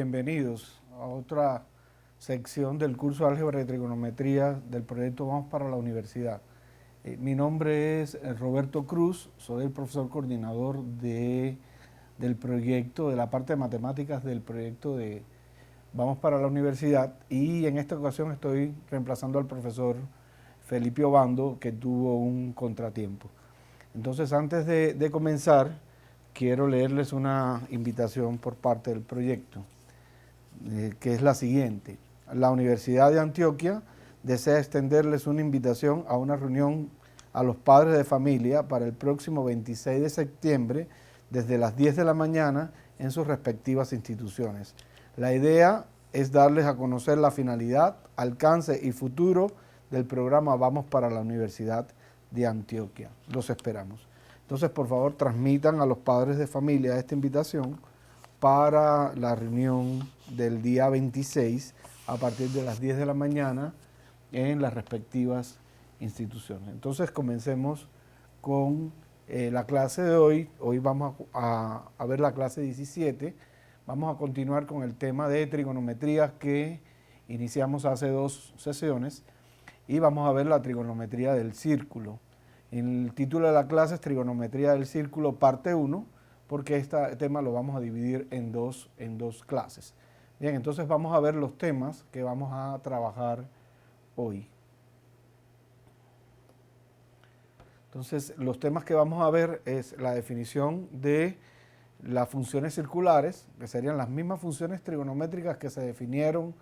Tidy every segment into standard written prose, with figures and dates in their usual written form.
bienvenidos a otra sección del curso de Álgebra y Trigonometría del proyecto Vamos para la Universidad. Mi nombre es Roberto Cruz, soy el profesor coordinador del proyecto, de la parte de matemáticas del proyecto de Vamos para la Universidad, y en esta ocasión estoy reemplazando al profesor Felipe Obando, que tuvo un contratiempo. Entonces, antes de comenzar, quiero leerles una invitación por parte del proyecto, que es la siguiente. La Universidad de Antioquia desea extenderles una invitación a una reunión a los padres de familia para el próximo 26 de septiembre desde las 10 de la mañana en sus respectivas instituciones. La idea es darles a conocer la finalidad, alcance y futuro del programa Vamos para la Universidad de Antioquia. Los esperamos. Entonces, por favor, transmitan a los padres de familia esta invitación para la reunión del día 26 a partir de las 10 de la mañana en las respectivas instituciones. Entonces, comencemos con la clase de hoy. Hoy vamos a ver la clase 17. Vamos a continuar con el tema de trigonometría que iniciamos hace 2 sesiones y vamos a ver la trigonometría del círculo. El título de la clase es Trigonometría del Círculo, parte 1, porque este tema lo vamos a dividir en dos clases. Bien, entonces vamos a ver los temas que vamos a trabajar hoy. Entonces, los temas que vamos a ver es la definición de las funciones circulares, que serían las mismas funciones trigonométricas que se definieron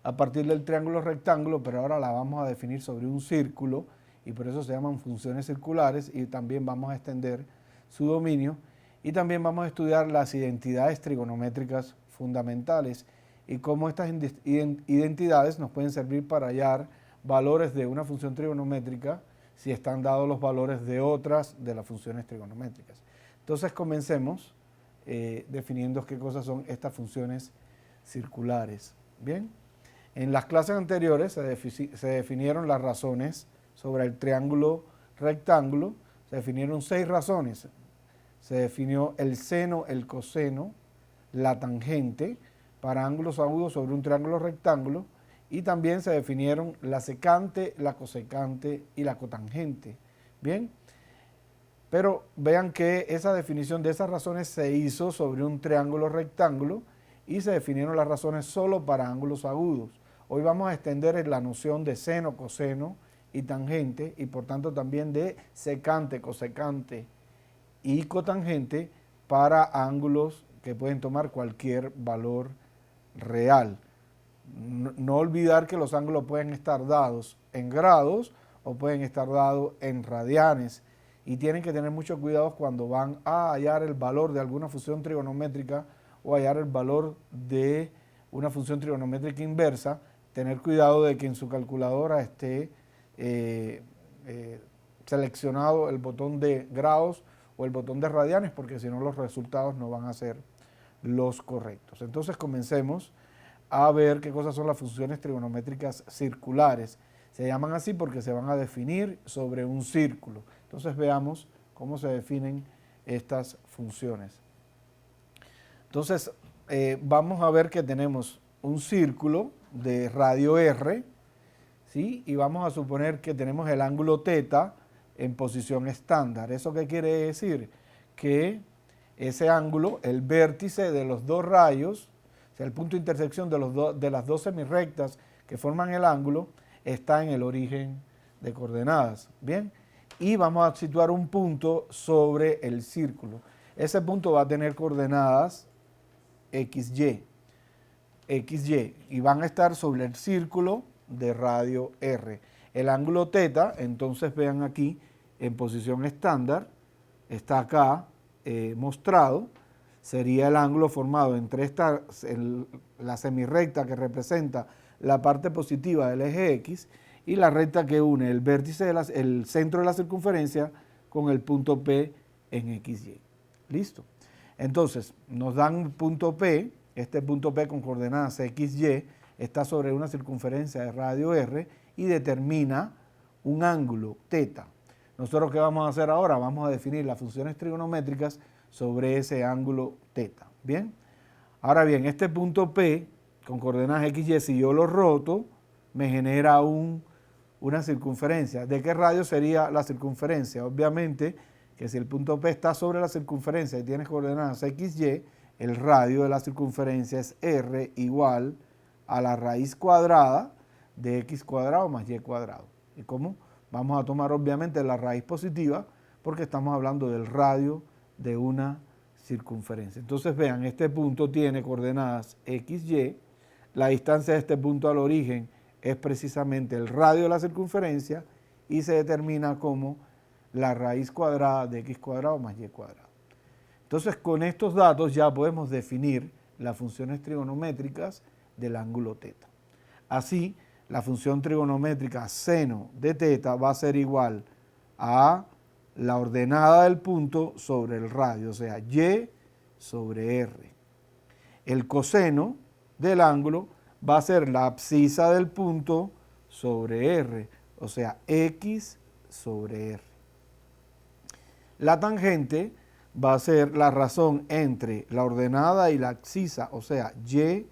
a partir del triángulo rectángulo, pero ahora la vamos a definir sobre un círculo, y por eso se llaman funciones circulares, y también vamos a extender su dominio, y también vamos a estudiar las identidades trigonométricas fundamentales y cómo estas identidades nos pueden servir para hallar valores de una función trigonométrica si están dados los valores de otras de las funciones trigonométricas. Entonces comencemos definiendo qué cosas son estas funciones circulares. Bien, en las clases anteriores se definieron las razones sobre el triángulo rectángulo. Se definieron 6 razones. Se definió el seno, el coseno, la tangente para ángulos agudos sobre un triángulo rectángulo, y también se definieron la secante, la cosecante y la cotangente. Bien, pero vean que esa definición de esas razones se hizo sobre un triángulo rectángulo y se definieron las razones solo para ángulos agudos. Hoy vamos a extender la noción de seno, coseno y tangente, y por tanto también de secante, cosecante y cotangente para ángulos que pueden tomar cualquier valor real. No olvidar que los ángulos pueden estar dados en grados o pueden estar dados en radianes, y tienen que tener mucho cuidado cuando van a hallar el valor de alguna función trigonométrica o hallar el valor de una función trigonométrica inversa. Tener cuidado de que en su calculadora esté seleccionado el botón de grados o el botón de radianes, porque si no los resultados no van a ser los correctos. Entonces comencemos a ver qué cosas son las funciones trigonométricas circulares. Se llaman así porque se van a definir sobre un círculo. Entonces veamos cómo se definen estas funciones. Entonces vamos a ver que tenemos un círculo de radio R, ¿sí? Y vamos a suponer que tenemos el ángulo θ en posición estándar. ¿Eso qué quiere decir? Que ese ángulo, el vértice de los 2 rayos, o sea, el punto de intersección de las 2 semirrectas que forman el ángulo, está en el origen de coordenadas. Bien, y vamos a situar un punto sobre el círculo. Ese punto va a tener coordenadas XY, y van a estar sobre el círculo de radio R. El ángulo θ, entonces vean aquí, en posición estándar, está acá mostrado, sería el ángulo formado entre la semirrecta que representa la parte positiva del eje X y la recta que une el vértice, el centro de la circunferencia con el punto P en XY. ¿Listo? Entonces, nos dan un punto P. Este punto P con coordenadas XY está sobre una circunferencia de radio R y determina un ángulo θ. Nosotros, ¿qué vamos a hacer ahora? Vamos a definir las funciones trigonométricas sobre ese ángulo θ. Bien, Ahora bien, este punto P con coordenadas X, Y, si yo lo roto, me genera una circunferencia. ¿De qué radio sería la circunferencia? Obviamente que si el punto P está sobre la circunferencia y tiene coordenadas X, Y, el radio de la circunferencia es R igual a la raíz cuadrada de X cuadrado más Y cuadrado. ¿Y cómo? Vamos a tomar obviamente la raíz positiva porque estamos hablando del radio de una circunferencia. Entonces vean, este punto tiene coordenadas X, Y, la distancia de este punto al origen es precisamente el radio de la circunferencia y se determina como la raíz cuadrada de X cuadrado más Y cuadrado. Entonces con estos datos ya podemos definir las funciones trigonométricas del ángulo θ. Así, la función trigonométrica seno de θ va a ser igual a la ordenada del punto sobre el radio, o sea, Y sobre R. El coseno del ángulo va a ser la abscisa del punto sobre R, o sea, X sobre R. La tangente va a ser la razón entre la ordenada y la abscisa, o sea, Y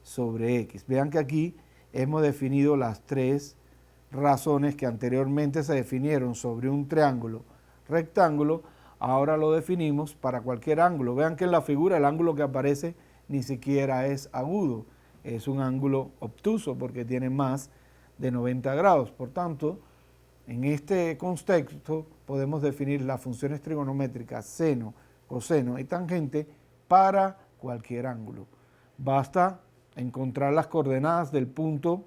sobre X. Vean que aquí hemos definido las tres razones que anteriormente se definieron sobre un triángulo rectángulo, ahora lo definimos para cualquier ángulo. Vean que en la figura el ángulo que aparece ni siquiera es agudo, es un ángulo obtuso porque tiene más de 90 grados. Por tanto, en este contexto podemos definir las funciones trigonométricas seno, coseno y tangente para cualquier ángulo. Basta encontrar las coordenadas del punto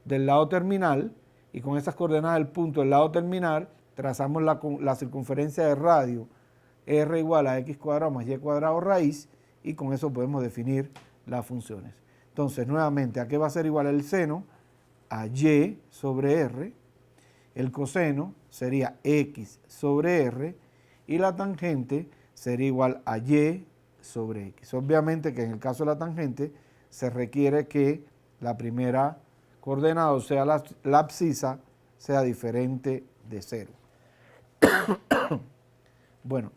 del lado terminal y con esas coordenadas del punto del lado terminal trazamos la circunferencia de radio R igual a X cuadrado más Y cuadrado raíz y con eso podemos definir las funciones. Entonces, nuevamente, ¿a qué va a ser igual el seno? A Y sobre R. El coseno sería X sobre R y la tangente sería igual a Y sobre X. Obviamente que en el caso de la tangente se requiere que la primera coordenada, o sea, la abscisa, sea diferente de 0. Bueno,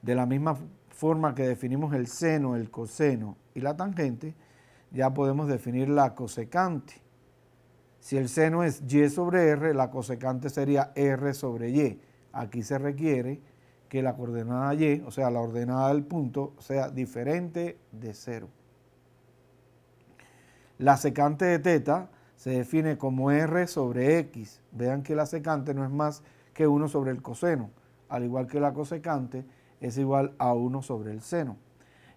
de la misma forma que definimos el seno, el coseno y la tangente, ya podemos definir la cosecante. Si el seno es Y sobre R, la cosecante sería R sobre Y. Aquí se requiere que la coordenada Y, o sea, la ordenada del punto, sea diferente de 0. La secante de θ se define como R sobre X. Vean que la secante no es más que 1 sobre el coseno, al igual que la cosecante es igual a 1 sobre el seno.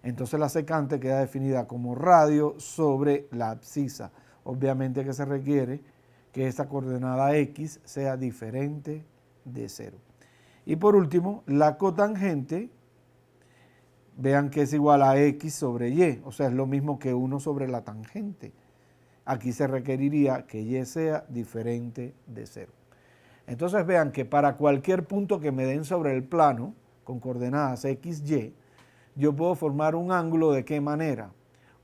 Entonces la secante queda definida como radio sobre la abscisa. Obviamente que se requiere que esta coordenada X sea diferente de 0. Y por último, la cotangente, vean que es igual a X sobre Y, o sea, es lo mismo que 1 sobre la tangente. Aquí se requeriría que Y sea diferente de 0. Entonces vean que para cualquier punto que me den sobre el plano, con coordenadas X, Y, yo puedo formar un ángulo ¿de qué manera?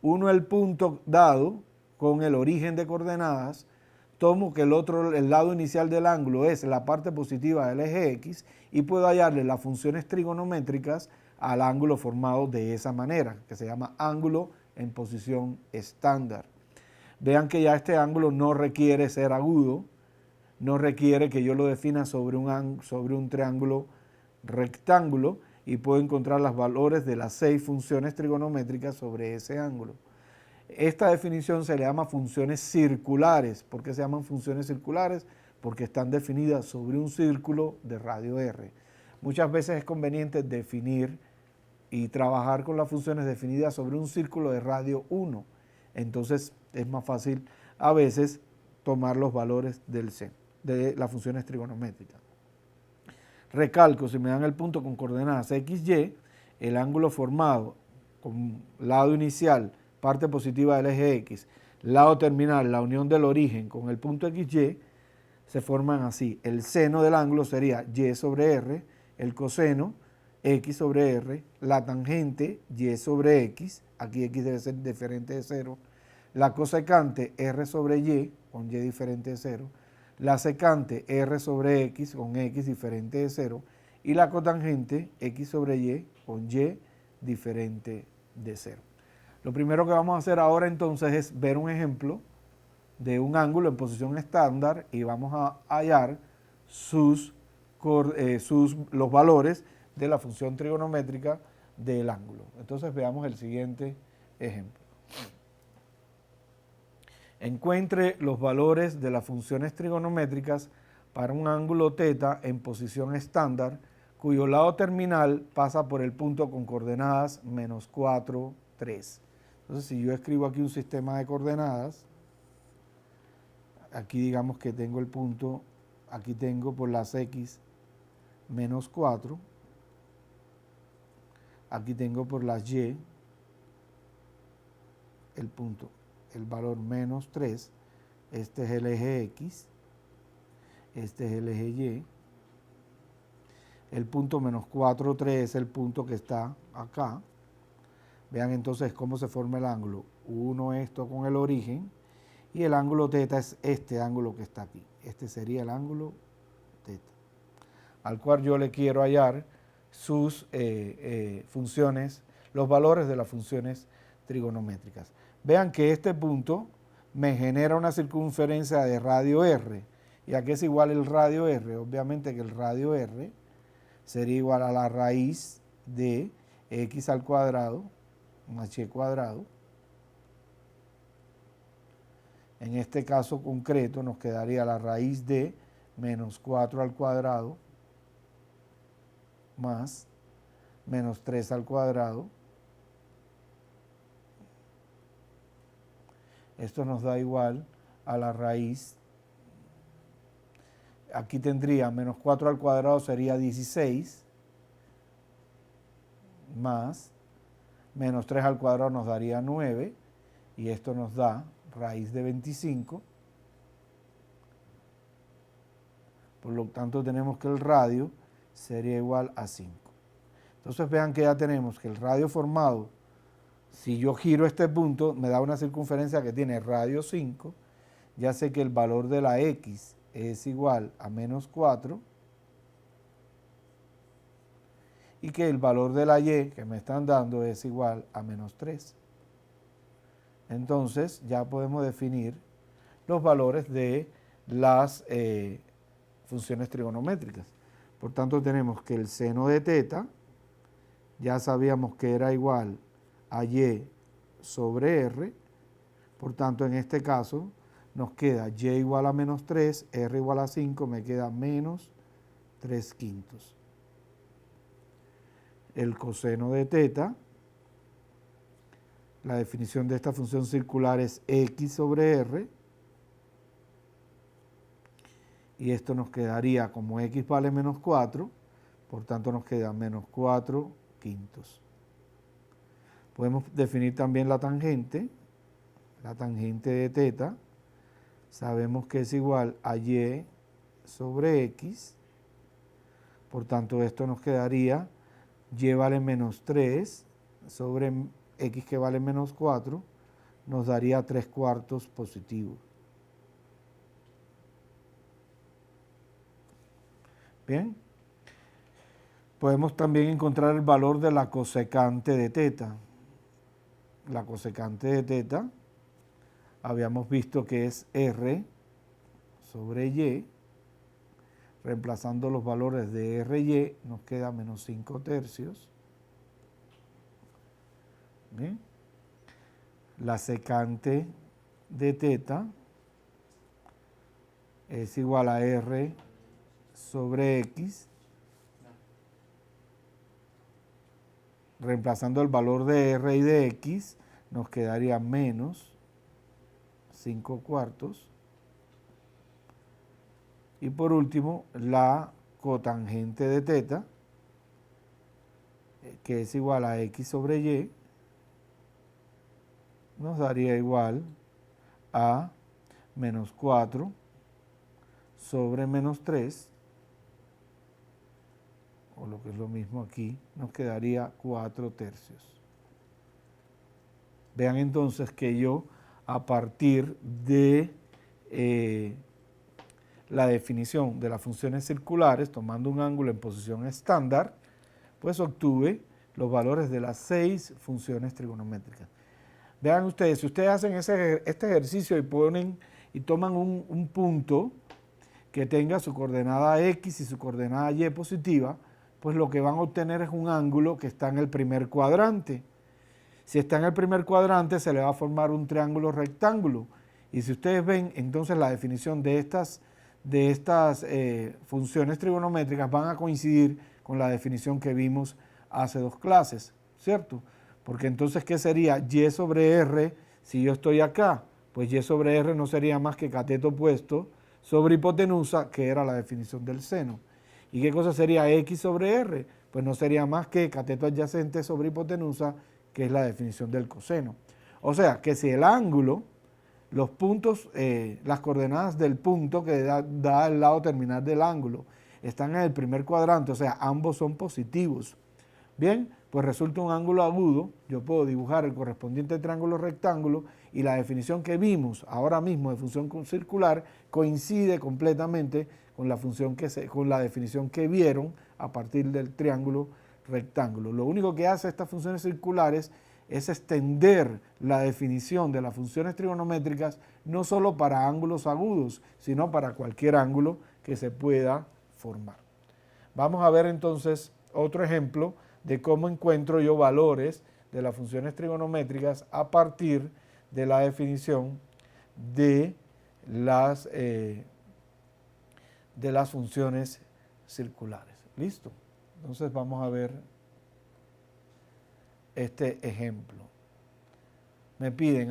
Uno, el punto dado con el origen de coordenadas, tomo que el lado inicial del ángulo es la parte positiva del eje X y puedo hallarle las funciones trigonométricas al ángulo formado de esa manera, que se llama ángulo en posición estándar. Vean que ya este ángulo no requiere ser agudo, no requiere que yo lo defina sobre un triángulo rectángulo y puedo encontrar los valores de las 6 funciones trigonométricas sobre ese ángulo. Esta definición se le llama funciones circulares. ¿Por qué se llaman funciones circulares? Porque están definidas sobre un círculo de radio R. Muchas veces es conveniente definir y trabajar con las funciones definidas sobre un círculo de radio 1. Entonces es más fácil a veces tomar los valores del seno, de las funciones trigonométricas. Recalco, si me dan el punto con coordenadas X, Y, el ángulo formado con lado inicial, parte positiva del eje X, lado terminal, la unión del origen con el punto XY, se forman así. El seno del ángulo sería Y sobre R, el coseno X sobre R, la tangente Y sobre X, aquí X debe ser diferente de 0, la cosecante R sobre Y, con Y diferente de 0, la secante R sobre X con X diferente de 0 y la cotangente X sobre Y con Y diferente de 0. Lo primero que vamos a hacer ahora entonces es ver un ejemplo de un ángulo en posición estándar y vamos a hallar los valores de la función trigonométrica del ángulo. Entonces veamos el siguiente ejemplo. Encuentre los valores de las funciones trigonométricas para un ángulo θ en posición estándar cuyo lado terminal pasa por el punto con coordenadas -4, 3. Entonces, si yo escribo aquí un sistema de coordenadas, aquí digamos que tengo el punto, aquí tengo por las x -4, aquí tengo por las y el punto, el valor -3, este es el eje x, este es el eje y, el punto -4, 3 es el punto que está acá. Vean entonces cómo se forma el ángulo. Uno esto con el origen y el ángulo θ es este ángulo que está aquí. Este sería el ángulo θ, al cual yo le quiero hallar sus funciones, los valores de las funciones trigonométricas. Vean que este punto me genera una circunferencia de radio r. ¿Y a qué es igual el radio r? Obviamente que el radio r sería igual a la raíz de x al cuadrado más y cuadrado. En este caso concreto nos quedaría la raíz de -4 al cuadrado más -3 al cuadrado. Esto nos da igual a la raíz. Aquí tendría -4 al cuadrado sería 16 más -3 al cuadrado nos daría 9 y esto nos da raíz de 25. Por lo tanto tenemos que el radio sería igual a 5. Entonces vean que ya tenemos que el radio formado, si yo giro este punto, me da una circunferencia que tiene radio 5. Ya sé que el valor de la x es igual a -4 y que el valor de la y que me están dando es igual a -3. Entonces ya podemos definir los valores de las funciones trigonométricas. Por tanto tenemos que el seno de θ, ya sabíamos que era igual a y sobre r, por tanto en este caso nos queda y igual a -3, r igual a 5, me queda -3/5. El coseno de θ, la definición de esta función circular es x sobre r, y esto nos quedaría como x vale -4, por tanto nos queda -4/5. Podemos definir también la tangente de θ, sabemos que es igual a y sobre x, por tanto esto nos quedaría y vale -3 sobre x que vale -4, nos daría 3/4 positivo. Bien, podemos también encontrar el valor de la cosecante de θ. La cosecante de θ habíamos visto que es r sobre y, reemplazando los valores de r y y nos queda -5/3. ¿Bien? La secante de θ es igual a r sobre x, reemplazando el valor de r y de x nos quedaría -5/4. Y por último, la cotangente de θ, que es igual a x sobre y, nos daría igual a -4 sobre -3, o lo que es lo mismo aquí, nos quedaría 4/3. Vean entonces que yo, a partir de la definición de las funciones circulares, tomando un ángulo en posición estándar, pues obtuve los valores de las 6 funciones trigonométricas. Vean ustedes, si ustedes hacen este ejercicio y toman un punto que tenga su coordenada X y su coordenada Y positiva, pues lo que van a obtener es un ángulo que está en el primer cuadrante. Si está en el primer cuadrante, se le va a formar un triángulo rectángulo. Y si ustedes ven, entonces la definición de estas funciones trigonométricas van a coincidir con la definición que vimos hace 2 clases, ¿cierto? Porque entonces, ¿qué sería y sobre r si yo estoy acá? Pues y sobre r no sería más que cateto opuesto sobre hipotenusa, que era la definición del seno. ¿Y qué cosa sería x sobre r? Pues no sería más que cateto adyacente sobre hipotenusa, que es la definición del coseno. O sea, que si el ángulo, los puntos, las coordenadas del punto que da el lado terminal del ángulo, están en el primer cuadrante, o sea, ambos son positivos. Bien, pues resulta un ángulo agudo, yo puedo dibujar el correspondiente triángulo rectángulo y la definición que vimos ahora mismo de función circular coincide completamente con la definición que vieron a partir del triángulo rectángulo. Lo único que hace estas funciones circulares es extender la definición de las funciones trigonométricas no solo para ángulos agudos, sino para cualquier ángulo que se pueda formar. Vamos a ver entonces otro ejemplo de cómo encuentro yo valores de las funciones trigonométricas a partir de la definición de las funciones circulares. ¿Listo? Entonces vamos a ver este ejemplo. Me piden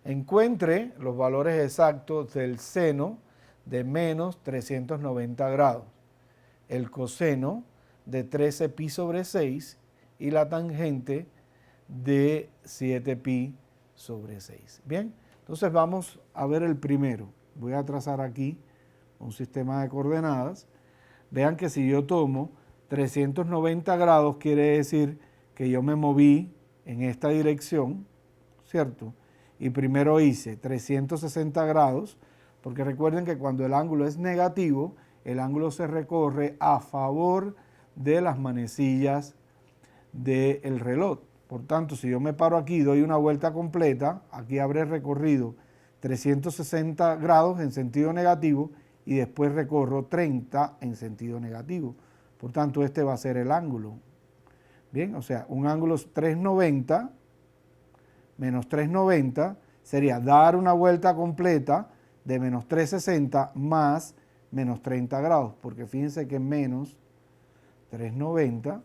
encuentre los valores exactos del seno de menos 390 grados, el coseno de 13 pi sobre 6 y la tangente de 7 pi sobre 6. Bien, entonces vamos a ver el primero. Voy a trazar aquí un sistema de coordenadas. Vean que si yo tomo 390 grados, quiere decir que yo me moví en esta dirección, ¿cierto? Y primero hice 360 grados, porque recuerden que cuando el ángulo es negativo, el ángulo se recorre a favor de las manecillas del reloj. Por tanto, si yo me paro aquí y doy una vuelta completa, aquí habré recorrido 360 grados en sentido negativo y después recorro 30 en sentido negativo. Por tanto, este va a ser el ángulo. Bien, o sea, un ángulo 390 menos 390 sería dar una vuelta completa de menos 360 más menos 30 grados, porque fíjense que menos 390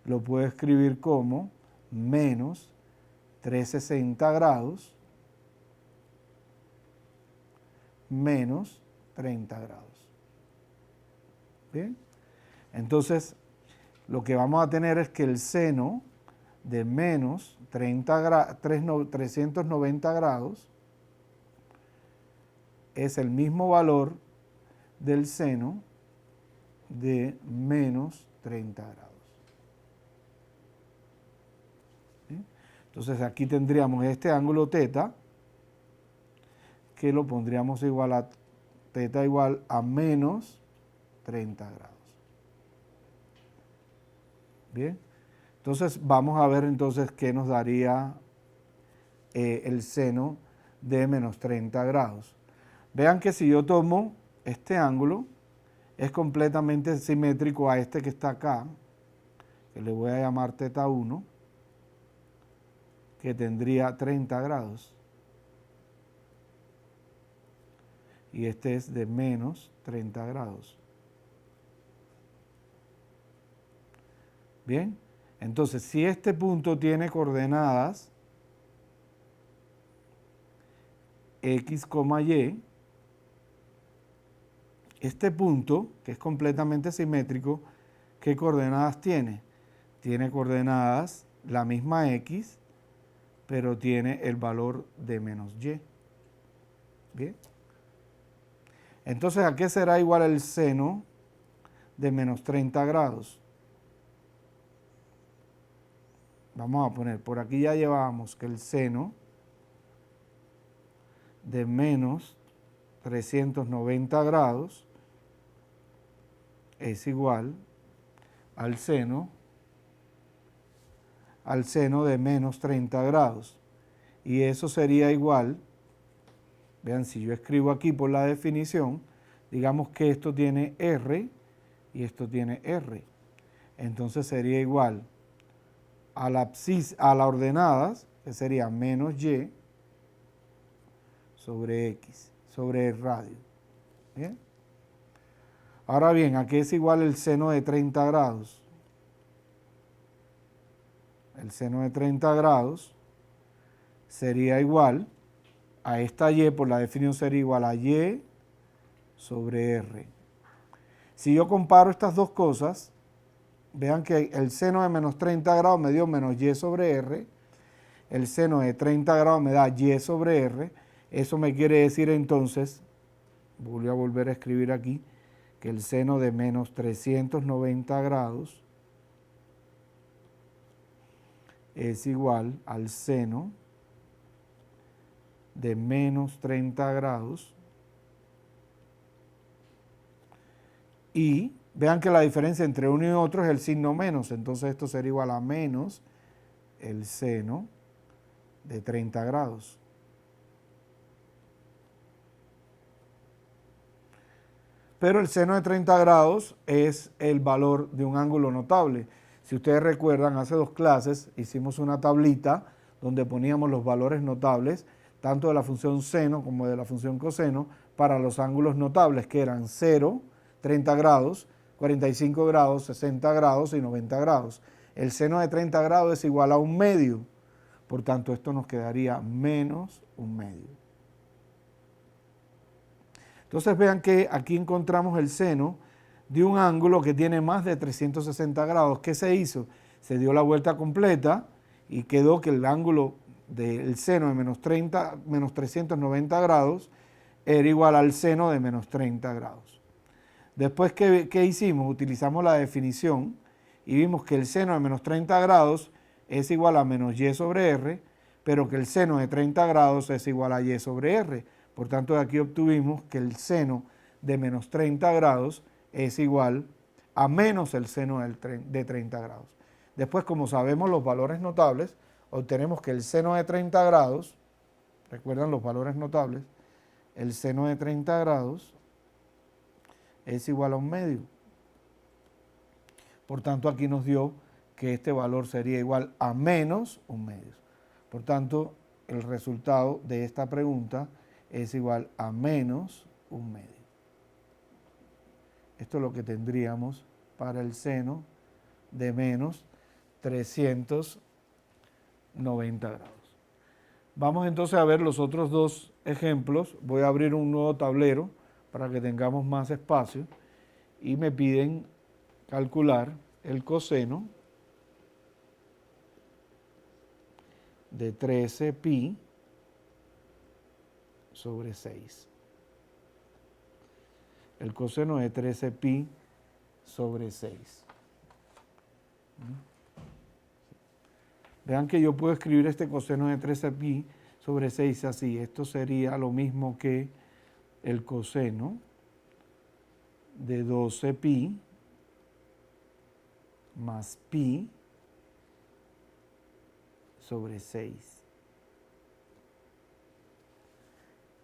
lo puedo escribir como menos 360 grados menos 30 grados. Bien, entonces lo que vamos a tener es que el seno de menos 390 grados es el mismo valor del seno de menos 30 grados. ¿Sí? Entonces aquí tendríamos este ángulo θ, que lo pondríamos igual a θ igual a menos 30 grados. Bien, entonces vamos a ver entonces qué nos daría el seno de menos 30 grados. Vean que si yo tomo este ángulo, es completamente simétrico a este que está acá, que le voy a llamar θ1, que tendría 30 grados. Y este es de menos 30 grados. Bien, entonces si este punto tiene coordenadas x, y, este punto, que es completamente simétrico, ¿qué coordenadas tiene? Tiene coordenadas la misma x, pero tiene el valor de menos y. Bien. Entonces, ¿a qué será igual el seno de menos 30 grados? Vamos a poner, por aquí ya llevábamos que el seno de menos 390 grados es igual al seno de menos 30 grados. y eso sería igual, vean, si yo escribo aquí por la definición, digamos que esto tiene R y esto tiene R. Entonces sería igual a la ordenadas, que sería menos Y sobre X, sobre el radio. ¿Bien? Ahora bien, ¿a qué es igual el seno de 30 grados? El seno de 30 grados sería igual a esta Y, por la definición sería igual a Y sobre R. Si yo comparo estas dos cosas, vean que el seno de menos 30 grados me dio menos Y sobre R, el seno de 30 grados me da Y sobre R, eso me quiere decir entonces, voy a volver a escribir aquí, que el seno de menos 390 grados es igual al seno de menos 30 grados. Y vean que la diferencia entre uno y otro es el signo menos, entonces esto sería igual a menos el seno de 30 grados. Pero el seno de 30 grados es el valor de un ángulo notable. Si ustedes recuerdan, hace 2 clases hicimos una tablita donde poníamos los valores notables, tanto de la función seno como de la función coseno, para los ángulos notables, que eran 0, 30 grados, 45 grados, 60 grados y 90 grados. El seno de 30 grados es igual a 1/2, por tanto esto nos quedaría menos 1/2. Entonces vean que aquí encontramos el seno de un ángulo que tiene más de 360 grados. ¿Qué se hizo? Se dio la vuelta completa y quedó que el ángulo del seno de menos 390 grados era igual al seno de menos 30 grados. Después, ¿qué hicimos? Utilizamos la definición y vimos que el seno de menos 30 grados es igual a menos Y sobre R, pero que el seno de 30 grados es igual a Y sobre R. Por tanto, de aquí obtuvimos que el seno de menos 30 grados es igual a menos el seno de 30 grados. Después, como sabemos los valores notables, obtenemos que el seno de 30 grados, recuerdan los valores notables, el seno de 30 grados es igual a 1/2. Por tanto, aquí nos dio que este valor sería igual a menos 1/2. Por tanto, el resultado de esta pregunta es igual a menos 1/2. Esto es lo que tendríamos para el seno de menos 390 grados. Vamos entonces a ver los otros 2 ejemplos. Voy a abrir un nuevo tablero para que tengamos más espacio y me piden calcular el coseno de 13pi sobre 6. El coseno de 13pi sobre 6. Vean que yo puedo escribir este coseno de 13pi sobre 6 así. Esto sería lo mismo que el coseno de 12pi más pi sobre 6.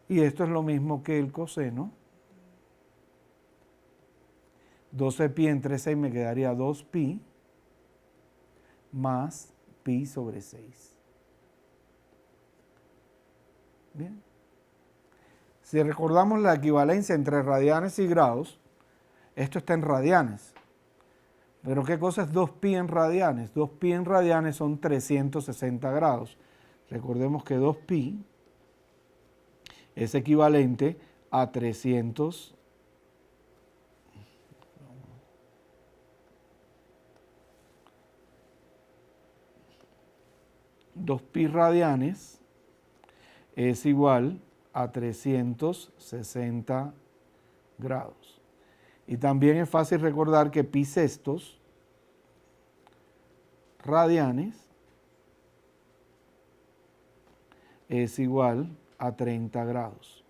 Y esto es lo mismo que el coseno. 12pi entre 6 me quedaría 2pi más pi sobre 6. Bien. Si recordamos la equivalencia entre radianes y grados, esto está en radianes. Pero ¿qué cosa es 2pi en radianes? 2pi en radianes son 360 grados. Recordemos que 2pi es equivalente a 300 2pi radianes es igual a 360 grados. Y también es fácil recordar que pi sextos radianes es igual a 30 grados.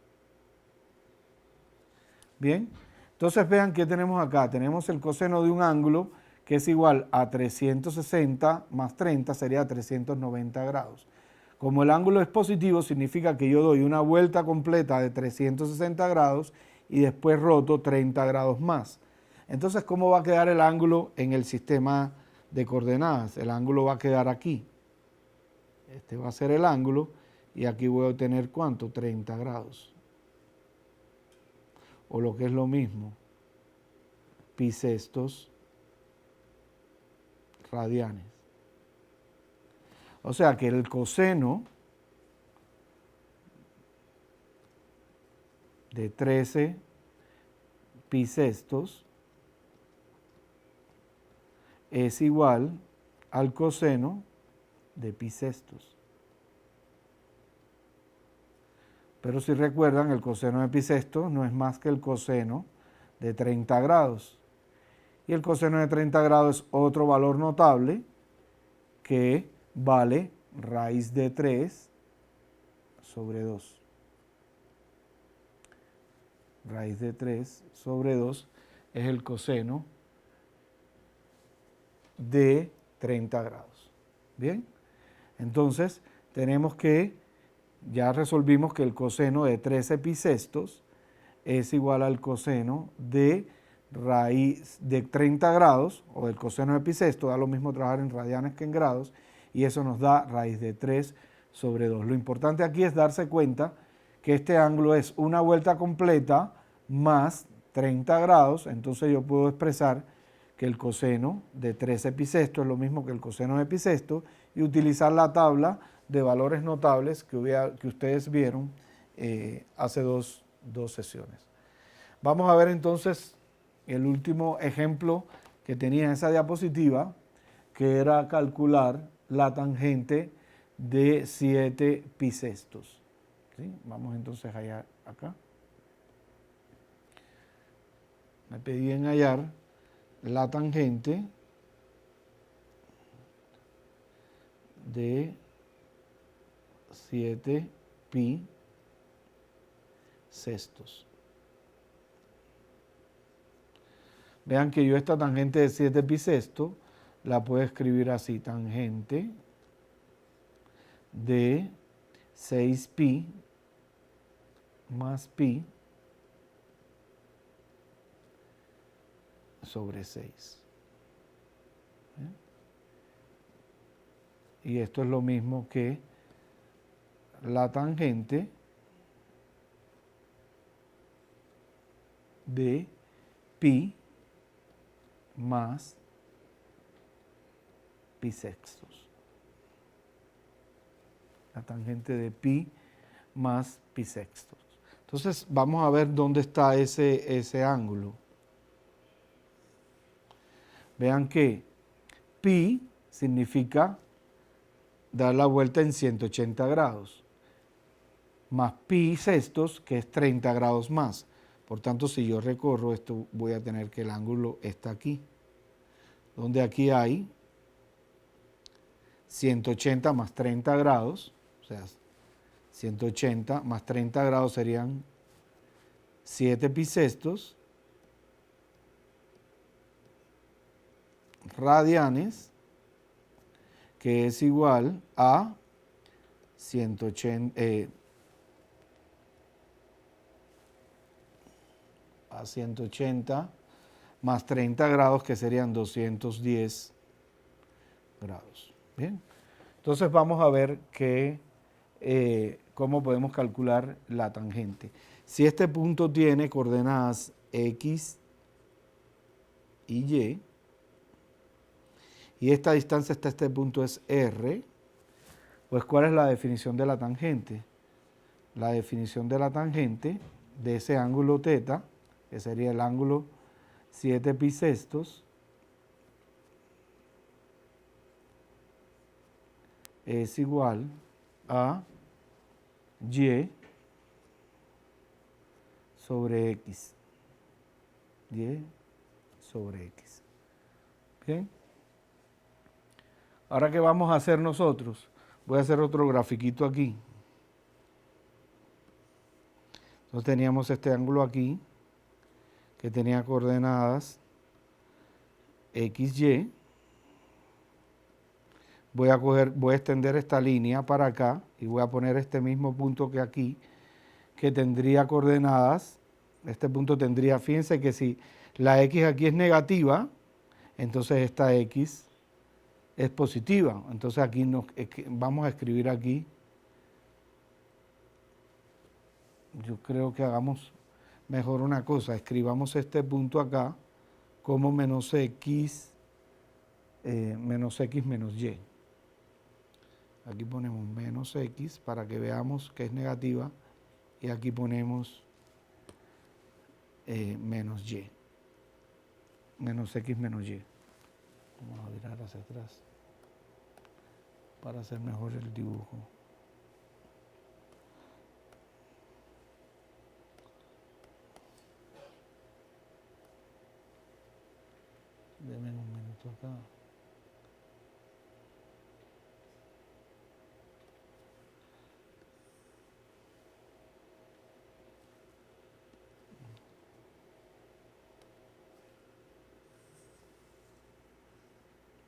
Bien, entonces vean qué tenemos acá. Tenemos el coseno de un ángulo que es igual a 360 más 30 sería 390 grados. Como el ángulo es positivo, significa que yo doy una vuelta completa de 360 grados y después roto 30 grados más. Entonces, ¿cómo va a quedar el ángulo en el sistema de coordenadas? El ángulo va a quedar aquí. Este va a ser el ángulo y aquí voy a obtener ¿cuánto? 30 grados. O lo que es lo mismo, pi sextos radianes. O sea que el coseno de 13 pi sextos es igual al coseno de pi sextos. Pero si recuerdan, el coseno de pi sextos no es más que el coseno de 30 grados. Y el coseno de 30 grados es otro valor notable que vale raíz de 3 sobre 2. Raíz de 3 sobre 2 es el coseno de 30 grados. ¿Bien? Entonces, tenemos que, ya resolvimos que el coseno de 13 pi sextos es igual al coseno de raíz de 30 grados, o el coseno de pi sexto, da lo mismo trabajar en radianes que en grados, y eso nos da raíz de 3 sobre 2. Lo importante aquí es darse cuenta que este ángulo es una vuelta completa más 30 grados, entonces yo puedo expresar que el coseno de 13 pi sexto es lo mismo que el coseno de pi sexto y utilizar la tabla de valores notables que ustedes vieron hace dos sesiones. Vamos a ver entonces el último ejemplo que tenía en esa diapositiva, que era calcular la tangente de 7 pi sextos. ¿Sí? Vamos entonces allá, acá. Me pedían hallar la tangente de 7 pi sextos. Vean que yo esta tangente de 7 pi sexto la puedo escribir así, tangente de 6 pi más pi sobre 6. Y esto es lo mismo que la tangente de pi más pi sextos. La tangente de pi más pi sextos. Entonces vamos a ver dónde está ese ángulo. Vean que pi significa dar la vuelta en 180 grados, más pi sextos, que es 30 grados más. Por tanto, si yo recorro esto, voy a tener que el ángulo está aquí, donde aquí hay 180 más 30 grados, o sea, 180 más 30 grados serían 7 pi sextos radianes, que es igual a 180 más 30 grados, que serían 210 grados. Bien, entonces vamos a ver cómo podemos calcular la tangente. Si este punto tiene coordenadas X y Y, esta distancia hasta este punto es R, pues ¿cuál es la definición de la tangente? La definición de la tangente de ese ángulo θ, que sería el ángulo 7 pi sextos, es igual a Y sobre X. Y sobre X. ¿Bien? Ahora, ¿qué vamos a hacer nosotros? Voy a hacer otro grafiquito aquí. Entonces teníamos este ángulo aquí, que tenía coordenadas XY. voy a extender esta línea para acá y voy a poner este mismo punto que aquí, que tendría coordenadas. Este punto tendría, fíjense que si la X aquí es negativa, entonces esta X es positiva. Entonces aquí vamos a escribir aquí. Yo creo que hagamos mejor una cosa, escribamos este punto acá como menos X menos Y. Aquí ponemos menos X para que veamos que es negativa y aquí ponemos menos Y. Menos X menos Y. Vamos a virar hacia atrás para hacer mejor el dibujo. Denme un minuto acá.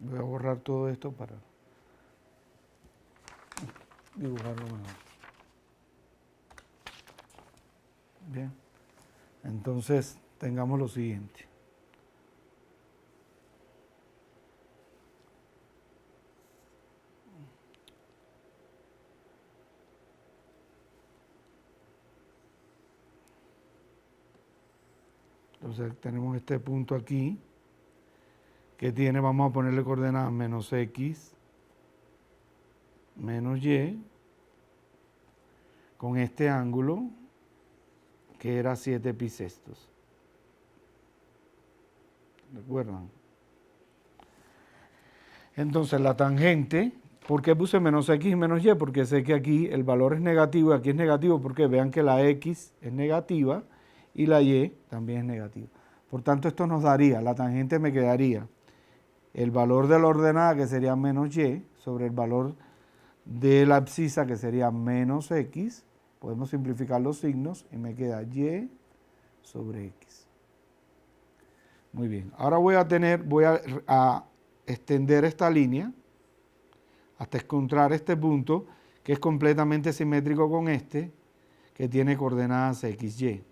Voy a borrar todo esto para dibujarlo mejor. Bien, entonces tengamos lo siguiente. Entonces tenemos este punto aquí que tiene, vamos a ponerle coordenadas menos X menos Y con este ángulo que era 7 pi sextos. ¿Recuerdan? Entonces la tangente, ¿por qué puse menos X y menos Y? Porque sé que aquí el valor es negativo y aquí es negativo porque vean que la X es negativa y la Y también es negativa. Por tanto, esto nos daría, la tangente me quedaría el valor de la ordenada, que sería menos Y, sobre el valor de la abscisa, que sería menos X. Podemos simplificar los signos y me queda Y sobre X. Muy bien. Ahora voy a extender esta línea hasta encontrar este punto, que es completamente simétrico con este, que tiene coordenadas X, Y.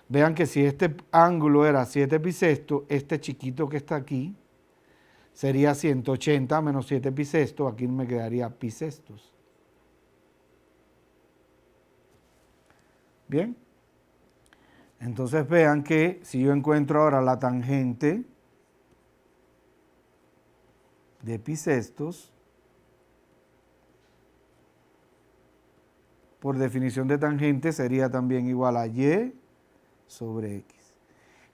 Vean que si este ángulo era 7 pi sexto, este chiquito que está aquí sería 180 menos 7 pi sexto, aquí me quedaría pi sextos. Bien, entonces vean que si yo encuentro ahora la tangente de pi sextos, por definición de tangente sería también igual a Y sobre X.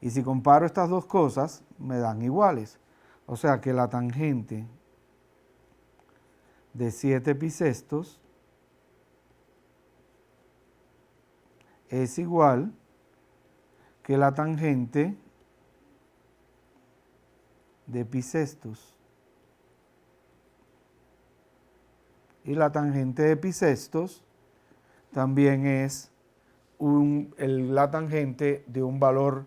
Y si comparo estas dos cosas, me dan iguales. O sea que la tangente de 7 pi sextos es igual que la tangente de pi sextos. Y la tangente de pi sextos también es la tangente de un valor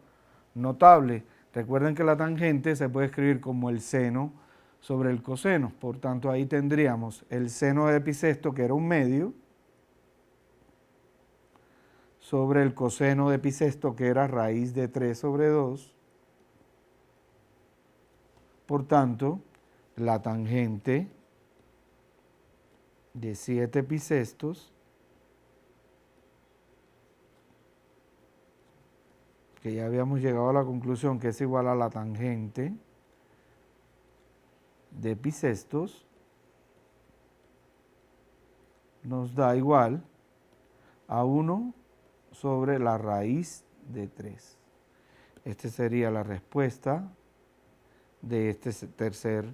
notable. Recuerden que la tangente se puede escribir como el seno sobre el coseno. Por tanto, ahí tendríamos el seno de pi sexto, que era un medio, sobre el coseno de pi sexto, que era raíz de 3 sobre 2. Por tanto, la tangente de 7 pi sextos, que ya habíamos llegado a la conclusión que es igual a la tangente de pi sextos, nos da igual a 1 sobre la raíz de 3. Esta sería la respuesta de este tercer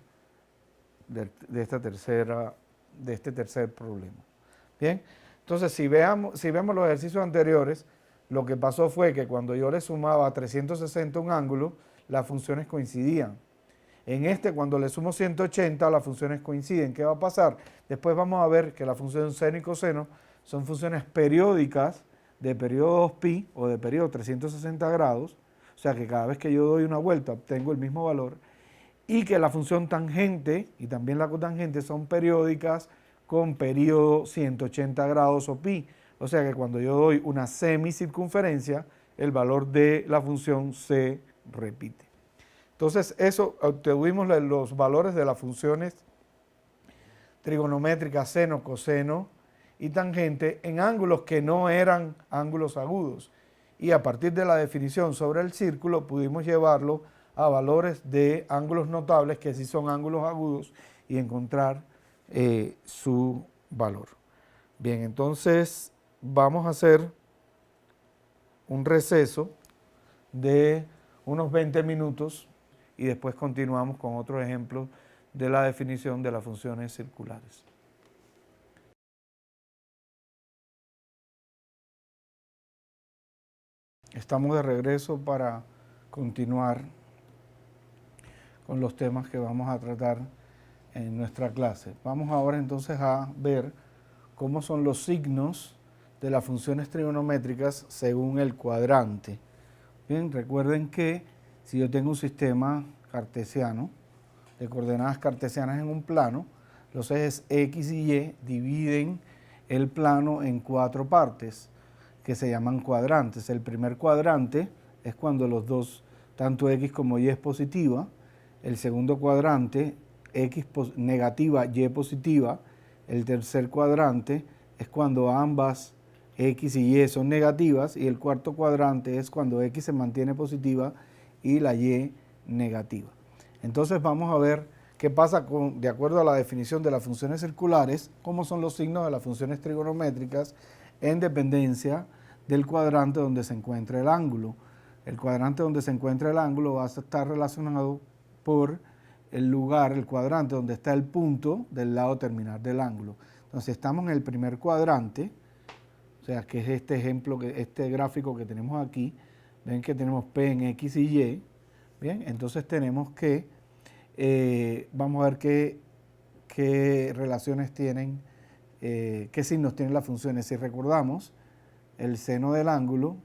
problema. Bien, entonces si vemos los ejercicios anteriores, lo que pasó fue que cuando yo le sumaba 360 un ángulo, las funciones coincidían. En este, cuando le sumo 180, las funciones coinciden. ¿Qué va a pasar? Después vamos a ver que la función seno y coseno son funciones periódicas de periodo 2pi o de periodo 360 grados, o sea que cada vez que yo doy una vuelta obtengo el mismo valor, y que la función tangente y también la cotangente son periódicas con periodo 180 grados o pi. O sea que cuando yo doy una semicircunferencia, el valor de la función se repite. Entonces, eso obtuvimos los valores de las funciones trigonométricas seno, coseno y tangente en ángulos que no eran ángulos agudos. Y a partir de la definición sobre el círculo pudimos llevarlo a valores de ángulos notables que sí son ángulos agudos y encontrar su valor. Bien, entonces vamos a hacer un receso de unos 20 minutos y después continuamos con otro ejemplo de la definición de las funciones circulares. Estamos de regreso para continuar con los temas que vamos a tratar en nuestra clase. Vamos ahora entonces a ver cómo son los signos de las funciones trigonométricas según el cuadrante. Bien, recuerden que si yo tengo un sistema cartesiano de coordenadas cartesianas en un plano, los ejes X y Y dividen el plano en 4 partes que se llaman cuadrantes. El primer cuadrante es cuando los dos, tanto X como Y es positiva. El segundo cuadrante, X negativa, Y positiva. El tercer cuadrante es cuando ambas X y Y son negativas. Y el cuarto cuadrante es cuando X se mantiene positiva y la Y negativa. Entonces vamos a ver qué pasa de acuerdo a la definición de las funciones circulares, cómo son los signos de las funciones trigonométricas en dependencia del cuadrante donde se encuentra el ángulo. El cuadrante donde se encuentra el ángulo va a estar relacionado por el lugar, el cuadrante donde está el punto del lado terminal del ángulo. Entonces estamos en el primer cuadrante, o sea que es este ejemplo, este gráfico que tenemos aquí. Ven que tenemos P en X y Y. Bien, entonces tenemos que, vamos a ver qué relaciones tienen, qué signos tienen las funciones. Si recordamos, el seno del ángulo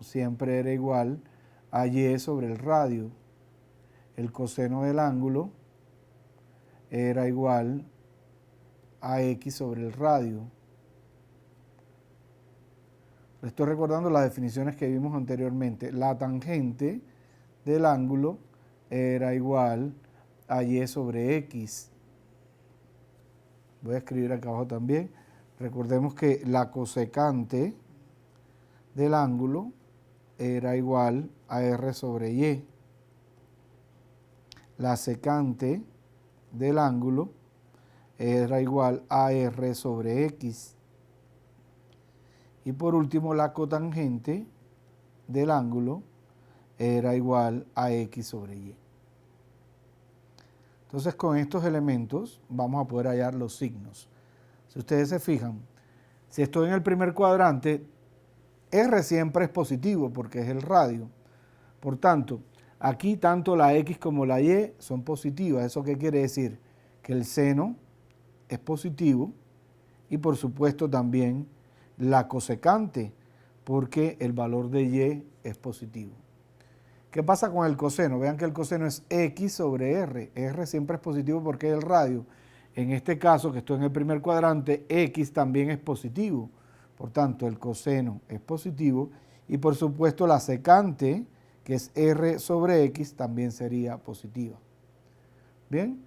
siempre era igual a Y sobre el radio. El coseno del ángulo era igual a X sobre el radio. Estoy recordando las definiciones que vimos anteriormente. La tangente del ángulo era igual a Y sobre X. Voy a escribir acá abajo también. Recordemos que la cosecante del ángulo era igual a R sobre Y. La secante del ángulo era igual a R sobre X. Y por último, la cotangente del ángulo era igual a X sobre Y. Entonces, con estos elementos vamos a poder hallar los signos. Si ustedes se fijan, si estoy en el primer cuadrante, R siempre es positivo porque es el radio. Por tanto, aquí tanto la X como la Y son positivas. ¿Eso qué quiere decir? Que el seno es positivo y por supuesto también la cosecante, porque el valor de Y es positivo. ¿Qué pasa con el coseno? Vean que el coseno es X sobre R. R siempre es positivo porque es el radio. En este caso, que estoy en el primer cuadrante, X también es positivo. Por tanto, el coseno es positivo y por supuesto la secante, que es R sobre X, también sería positiva. ¿Bien?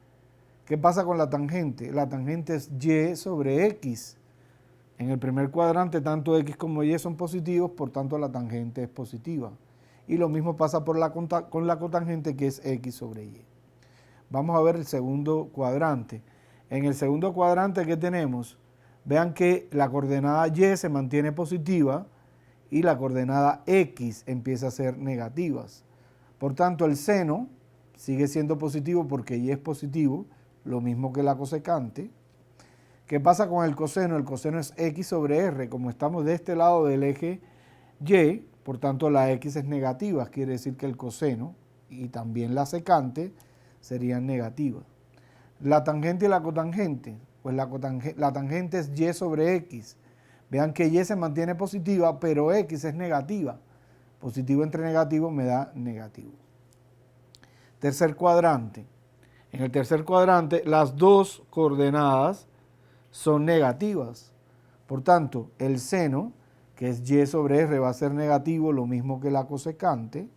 ¿Qué pasa con la tangente? La tangente es Y sobre X. En el primer cuadrante, tanto X como Y son positivos, por tanto la tangente es positiva. Y lo mismo pasa con la cotangente, que es X sobre Y. Vamos a ver el segundo cuadrante. En el segundo cuadrante, ¿qué tenemos? Vean que la coordenada Y se mantiene positiva y la coordenada X empieza a ser negativas. Por tanto, el seno sigue siendo positivo porque Y es positivo, lo mismo que la cosecante. ¿Qué pasa con el coseno? El coseno es X sobre R. Como estamos de este lado del eje Y, por tanto la X es negativa, quiere decir que el coseno y también la secante serían negativas. La tangente y la cotangente, pues la tangente es Y sobre X. Vean que Y se mantiene positiva, pero X es negativa. Positivo entre negativo me da negativo. Tercer cuadrante. En el tercer cuadrante, las dos coordenadas son negativas. Por tanto, el seno, que es y sobre r, va a ser negativo, lo mismo que la cosecante.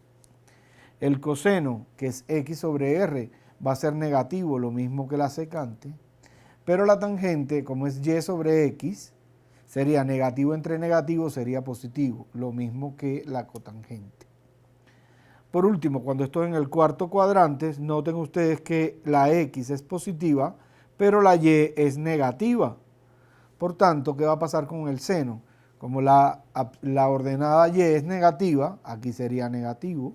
El coseno, que es x sobre r, va a ser negativo, lo mismo que la secante. Pero la tangente, como es y sobre x, sería negativo entre negativo, sería positivo, lo mismo que la cotangente. Por último, cuando estoy en el cuarto cuadrante, noten ustedes que la x es positiva, pero la y es negativa. Por tanto, ¿qué va a pasar con el seno? Como la ordenada y es negativa, aquí sería negativo.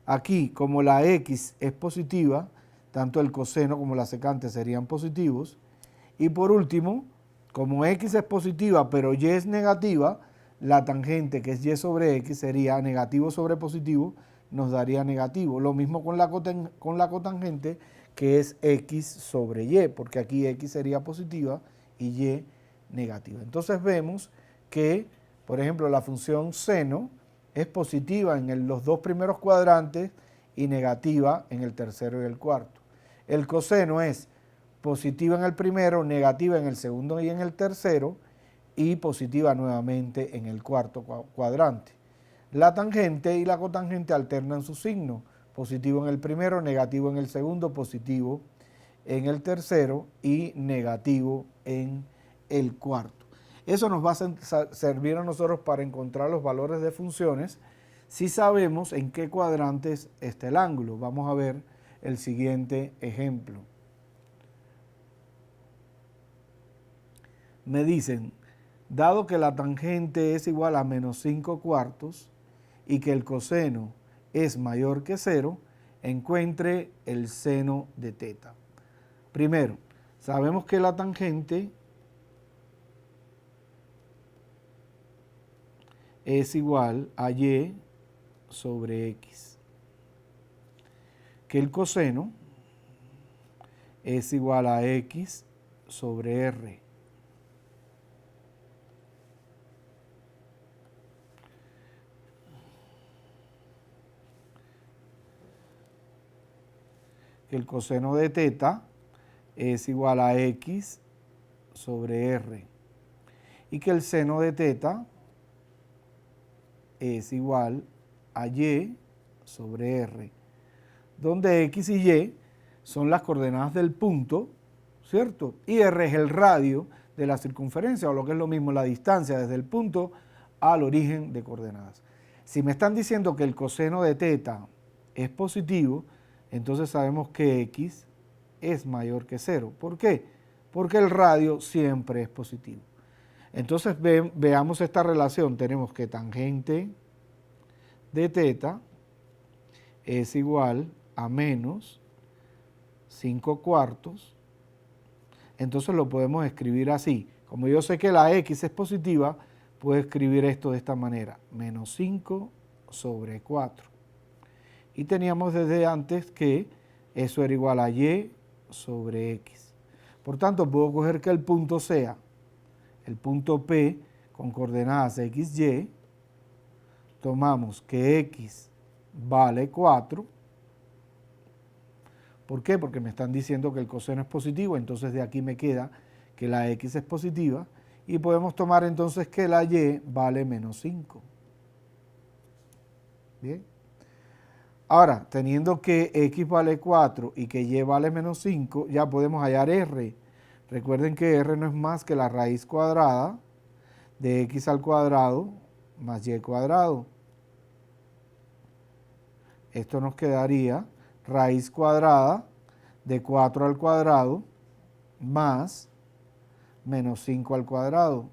Aquí, como la x es positiva, tanto el coseno como la secante serían positivos. Y por último, como x es positiva pero y es negativa, la tangente, que es y sobre x, sería negativo sobre positivo, nos daría negativo. Lo mismo con la cotangente, que es x sobre y, porque aquí x sería positiva y y negativa. Entonces vemos que, por ejemplo, la función seno es positiva en los dos primeros cuadrantes y negativa en el tercero y el cuarto. El coseno es positiva en el primero, negativa en el segundo y en el tercero, y positiva nuevamente en el cuarto cuadrante. La tangente y la cotangente alternan su signo, positivo en el primero, negativo en el segundo, positivo en el tercero y negativo en el cuarto. Eso nos va a servir a nosotros para encontrar los valores de funciones si sabemos en qué cuadrantes está el ángulo. Vamos a ver el siguiente ejemplo. Me dicen, dado que la tangente es igual a menos 5 cuartos y que el coseno es mayor que 0, encuentre el seno de teta. Primero, sabemos que la tangente es igual a y sobre x, que el coseno es igual a x sobre r. Que el coseno de teta es igual a x sobre r y que el seno de teta es igual a y sobre r, donde x y y son las coordenadas del punto, ¿cierto? Y r es el radio de la circunferencia, o lo que es lo mismo, la distancia desde el punto al origen de coordenadas. Si me están diciendo que el coseno de teta es positivo, entonces sabemos que x es mayor que 0. ¿Por qué? Porque el radio siempre es positivo. Entonces veamos esta relación. Tenemos que tangente de teta es igual a menos 5 cuartos. Entonces lo podemos escribir así. Como yo sé que la x es positiva, puedo escribir esto de esta manera. Menos 5 sobre 4. Y teníamos desde antes que eso era igual a y sobre x. Por tanto, puedo coger que el punto sea el punto P con coordenadas x, y. Tomamos que x vale 4. ¿Por qué? Porque me están diciendo que el coseno es positivo, entonces de aquí me queda que la x es positiva. Y podemos tomar entonces que la y vale menos 5. Bien. Ahora, teniendo que x vale 4 y que y vale menos 5, ya podemos hallar r. Recuerden que r no es más que la raíz cuadrada de x al cuadrado más y cuadrado. Esto nos quedaría raíz cuadrada de 4 al cuadrado más menos 5 al cuadrado.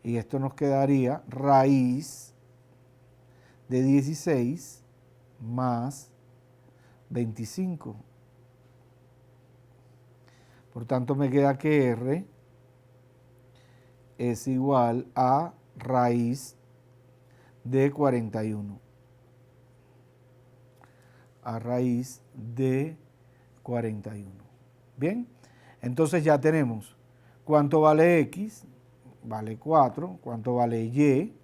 Y esto nos quedaría raíz de 16 más 25. Por tanto, me queda que r es igual a raíz de 41. A raíz de 41. Bien, entonces ya tenemos cuánto vale x, vale 4, cuánto vale y,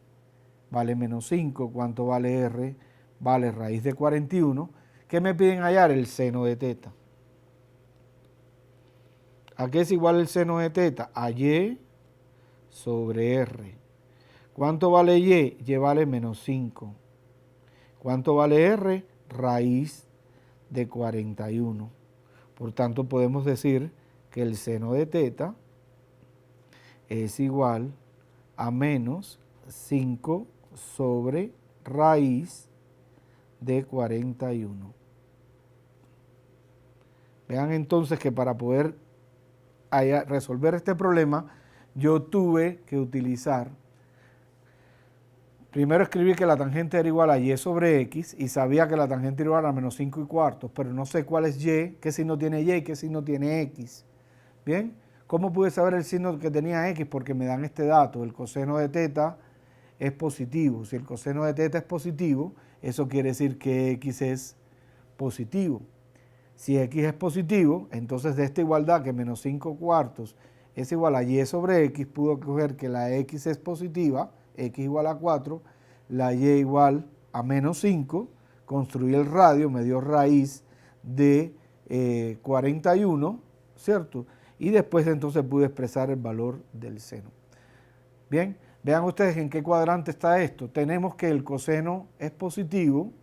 vale menos 5, cuánto vale r, vale raíz de 41. ¿Qué me piden hallar? El seno de teta. ¿A qué es igual el seno de teta? A y sobre r. ¿Cuánto vale y? Y vale menos 5. ¿Cuánto vale r? Raíz de 41. Por tanto, podemos decir que el seno de teta es igual a menos 5 sobre raíz de 41. Vean entonces que para poder resolver este problema, yo tuve que utilizar, primero escribí que la tangente era igual a y sobre x y sabía que la tangente era igual a menos 5 y cuartos, pero no sé cuál es y, qué signo tiene y qué signo tiene x. Bien, ¿cómo pude saber el signo que tenía x? Porque me dan este dato, el coseno de teta es positivo. Si el coseno de teta es positivo, eso quiere decir que x es positivo. Si x es positivo, entonces de esta igualdad que menos 5 cuartos es igual a y sobre x, pudo coger que la x es positiva, x igual a 4, la y igual a menos 5, construí el radio, me dio raíz de 41, ¿cierto? Y después entonces pude expresar el valor del seno. Bien, vean ustedes en qué cuadrante está esto. Tenemos que el coseno es positivo.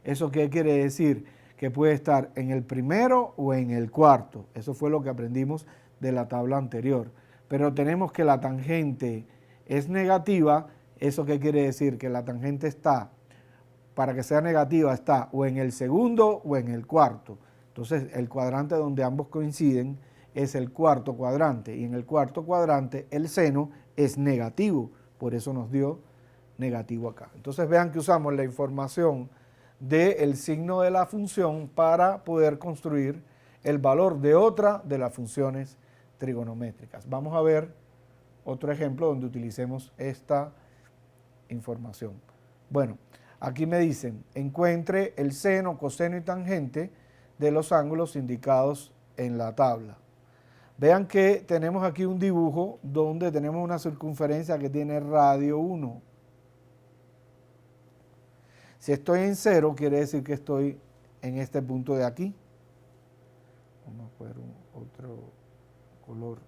¿Eso qué quiere decir? Que puede estar en el primero o en el cuarto. Eso fue lo que aprendimos de la tabla anterior. Pero tenemos que la tangente es negativa. ¿Eso qué quiere decir? Que la tangente está, para que sea negativa, está o en el segundo o en el cuarto. Entonces, el cuadrante donde ambos coinciden es el cuarto cuadrante. Y en el cuarto cuadrante el seno es negativo. Por eso nos dio negativo acá. Entonces, vean que usamos la información del signo de la función para poder construir el valor de otra de las funciones trigonométricas. Vamos a ver otro ejemplo donde utilicemos esta información. Bueno, aquí me dicen, encuentre el seno, coseno y tangente de los ángulos indicados en la tabla. Vean que tenemos aquí un dibujo donde tenemos una circunferencia que tiene radio 1. Si estoy en 0, quiere decir que estoy en este punto de aquí. Vamos a poner otro color.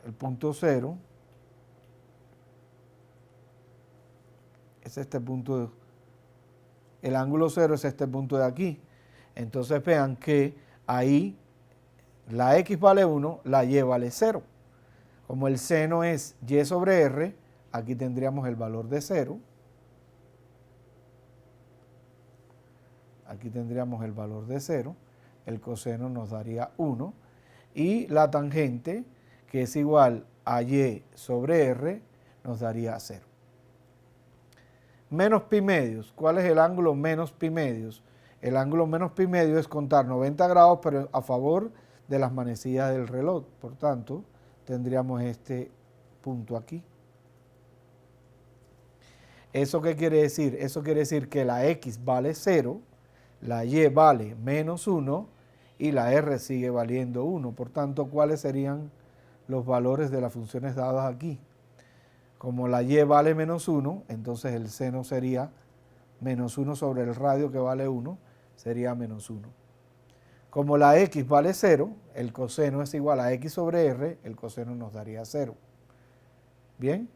El punto 0 es este punto, el ángulo 0 es este punto de aquí. Entonces vean que ahí la x vale 1, la y vale 0. Como el seno es y sobre r, aquí tendríamos el valor de 0. Aquí tendríamos el valor de 0. El coseno nos daría 1. Y la tangente, que es igual a y sobre r, nos daría 0. Menos pi medios. ¿Cuál es el ángulo menos pi medios? El ángulo menos pi medio es contar 90 grados, pero a favor de las manecillas del reloj. Por tanto, tendríamos este punto aquí. ¿Eso qué quiere decir? Eso quiere decir que la x vale 0, la y vale menos 1 y la r sigue valiendo 1. Por tanto, ¿cuáles serían los valores de las funciones dadas aquí? Como la y vale menos 1, entonces el seno sería menos 1 sobre el radio que vale 1, sería menos 1. Como la x vale 0, el coseno es igual a x sobre r, el coseno nos daría 0. ¿Bien?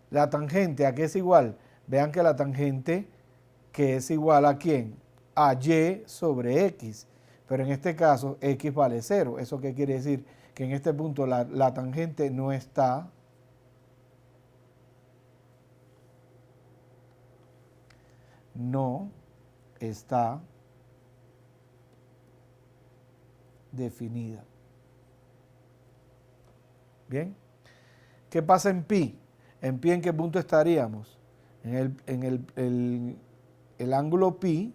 La tangente, ¿a qué es igual? Vean que la tangente, que es igual a ¿quién? A y sobre x. Pero en este caso, x vale 0. ¿Eso qué quiere decir? Que en este punto la tangente no está definida. ¿Bien? ¿Qué pasa en pi? ¿En pi en qué punto estaríamos? El ángulo pi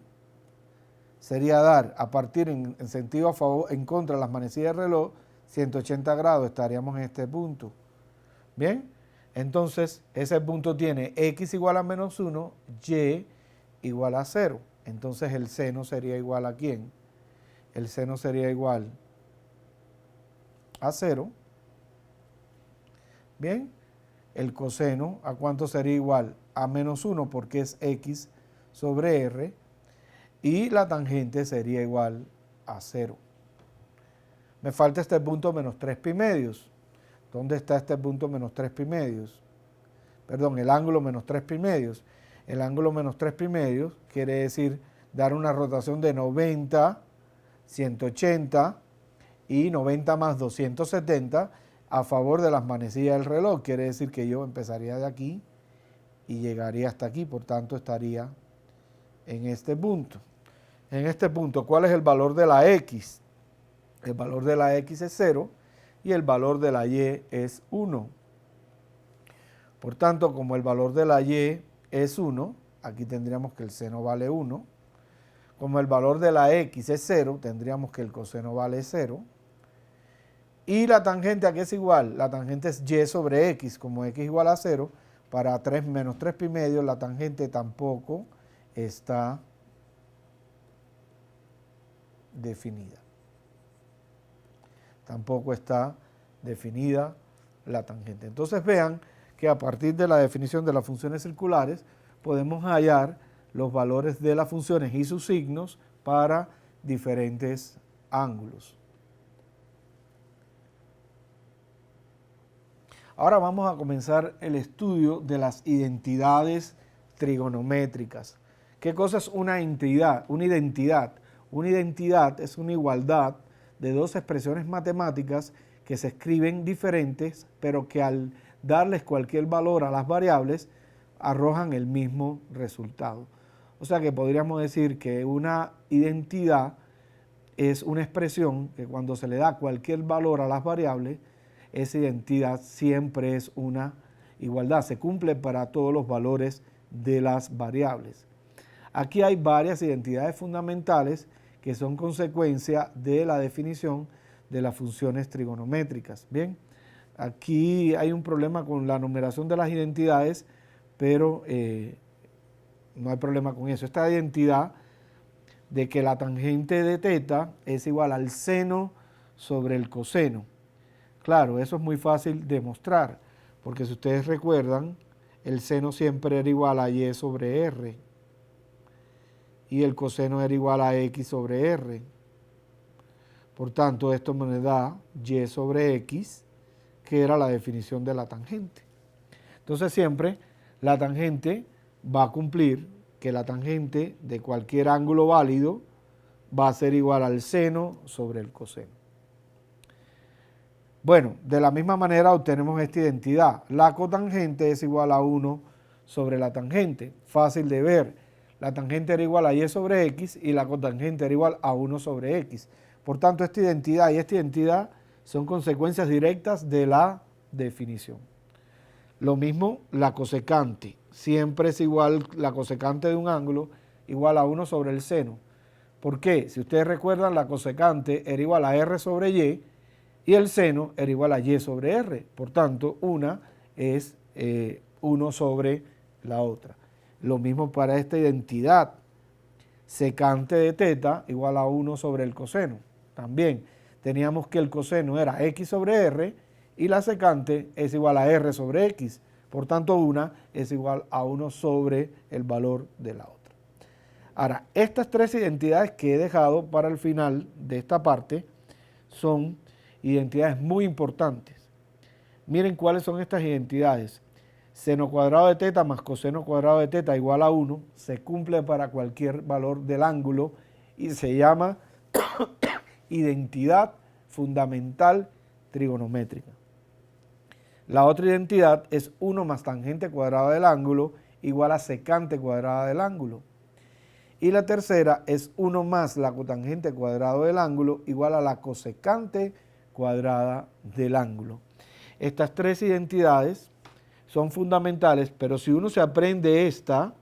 sería dar, a partir en sentido a favor, en contra de las manecillas del reloj, 180 grados, estaríamos en este punto. ¿Bien? Entonces, ese punto tiene x igual a menos 1, y igual a 0. Entonces, el seno sería igual a ¿quién? El seno sería igual a 0. Bien, el coseno, ¿a cuánto sería igual? a menos 1 porque es x sobre r, y la tangente sería igual a 0. Me falta este punto menos 3 pi medios. ¿Dónde está este punto menos 3 pi medios? Perdón, el ángulo menos 3 pi medios. El ángulo menos 3 pi medios quiere decir dar una rotación de 90, 180 y 90 más 270 a favor de las manecillas del reloj. Quiere decir que yo empezaría de aquí y llegaría hasta aquí, por tanto estaría en este punto. En este punto, ¿cuál es el valor de la x? El valor de la x es 0 y el valor de la y es 1. Por tanto, como el valor de la y es 1, aquí tendríamos que el seno vale 1. Como el valor de la x es 0, tendríamos que el coseno vale 0. Y la tangente, ¿a qué es igual? La tangente es y sobre x. Como x igual a 0, para 3 menos 3 pi medios, la tangente tampoco está definida. Tampoco está definida la tangente. Entonces vean que a partir de la definición de las funciones circulares podemos hallar los valores de las funciones y sus signos para diferentes ángulos. Ahora vamos a comenzar el estudio de las identidades trigonométricas. ¿Qué cosa es una entidad? Una identidad. Una identidad es una igualdad de dos expresiones matemáticas que se escriben diferentes, pero que al darles cualquier valor a las variables, arrojan el mismo resultado. O sea que podríamos decir que una identidad es una expresión que cuando se le da cualquier valor a las variables, esa identidad siempre es una igualdad, se cumple para todos los valores de las variables. Aquí hay varias identidades fundamentales que son consecuencia de la definición de las funciones trigonométricas. Bien, aquí hay un problema con la numeración de las identidades, pero no hay problema con eso. Esta identidad de que la tangente de teta es igual al seno sobre el coseno. Claro, eso es muy fácil de mostrar, porque si ustedes recuerdan, el seno siempre era igual a y sobre r, y el coseno era igual a x sobre r. Por tanto, esto me da y sobre x, que era la definición de la tangente. Entonces siempre la tangente va a cumplir que la tangente de cualquier ángulo válido va a ser igual al seno sobre el coseno. Bueno, de la misma manera obtenemos esta identidad. La cotangente es igual a 1 sobre la tangente. Fácil de ver. La tangente era igual a y sobre x y la cotangente era igual a 1 sobre x. Por tanto, esta identidad y esta identidad son consecuencias directas de la definición. Lo mismo la cosecante. Siempre es igual la cosecante de un ángulo igual a 1 sobre el seno. ¿Por qué? Si ustedes recuerdan, la cosecante era igual a r sobre y el seno era igual a y sobre r. Por tanto, una es 1 sobre la otra. Lo mismo para esta identidad. Secante de teta igual a 1 sobre el coseno. También teníamos que el coseno era x sobre r y la secante es igual a r sobre x. Por tanto, una es igual a 1 sobre el valor de la otra. Ahora, estas tres identidades que he dejado para el final de esta parte son identidades muy importantes. Miren cuáles son estas identidades. Seno cuadrado de teta más coseno cuadrado de teta igual a 1 se cumple para cualquier valor del ángulo y se llama identidad fundamental trigonométrica. La otra identidad es 1 más tangente cuadrada del ángulo igual a secante cuadrada del ángulo. Y la tercera es 1 más la cotangente cuadrado del ángulo igual a la cosecante cuadrada del ángulo. Estas tres identidades son fundamentales, pero si uno se aprende esta,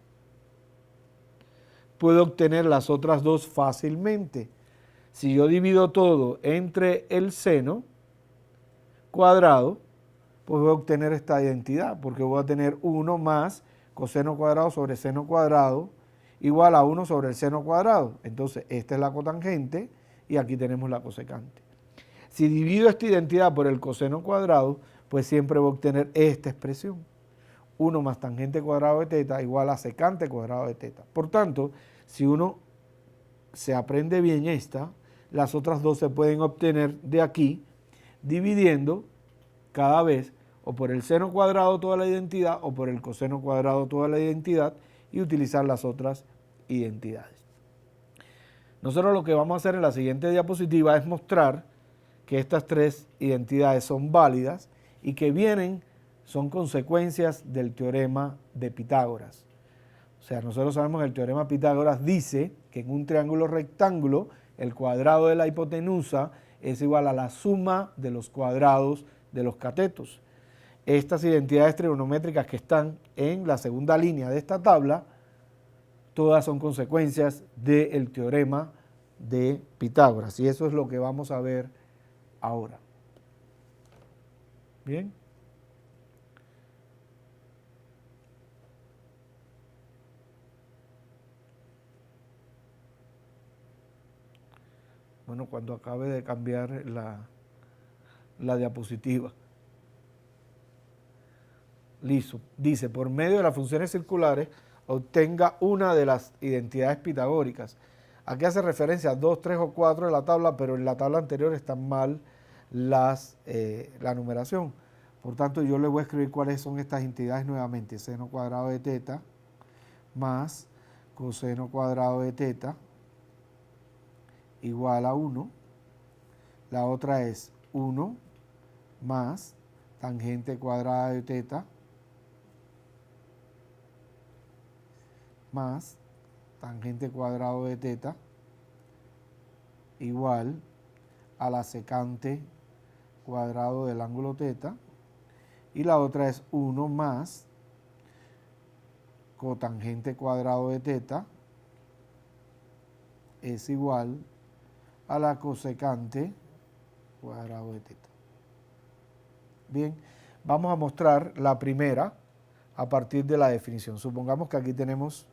puede obtener las otras dos fácilmente. Si yo divido todo entre el seno cuadrado, pues voy a obtener esta identidad, porque voy a tener 1 más coseno cuadrado sobre seno cuadrado igual a 1 sobre el seno cuadrado. Entonces, esta es la cotangente y aquí tenemos la cosecante. Si divido esta identidad por el coseno cuadrado, pues siempre voy a obtener esta expresión. 1 más tangente cuadrado de teta igual a secante cuadrado de teta. Por tanto, si uno se aprende bien esta, las otras dos se pueden obtener de aquí, dividiendo cada vez o por el seno cuadrado toda la identidad o por el coseno cuadrado toda la identidad y utilizar las otras identidades. Nosotros lo que vamos a hacer en la siguiente diapositiva es mostrar que estas tres identidades son válidas y que son consecuencias del teorema de Pitágoras. O sea, nosotros sabemos que el teorema de Pitágoras dice que en un triángulo rectángulo el cuadrado de la hipotenusa es igual a la suma de los cuadrados de los catetos. Estas identidades trigonométricas que están en la segunda línea de esta tabla, todas son consecuencias del teorema de Pitágoras. Y eso es lo que vamos a ver ahora. Bien. Bueno, cuando acabe de cambiar la diapositiva. Listo. Dice, por medio de las funciones circulares, obtenga una de las identidades pitagóricas. Aquí hace referencia a 2, 3 o 4 de la tabla, pero en la tabla anterior están mal la numeración. Por tanto, yo le voy a escribir cuáles son estas identidades nuevamente. Seno cuadrado de teta más coseno cuadrado de teta igual a 1. La otra es 1 más tangente cuadrada de teta más tangente cuadrado de teta igual a la secante cuadrado del ángulo teta, y la otra es 1 más cotangente cuadrado de teta es igual a la cosecante cuadrado de teta. Bien, vamos a mostrar la primera a partir de la definición. Supongamos que aquí tenemos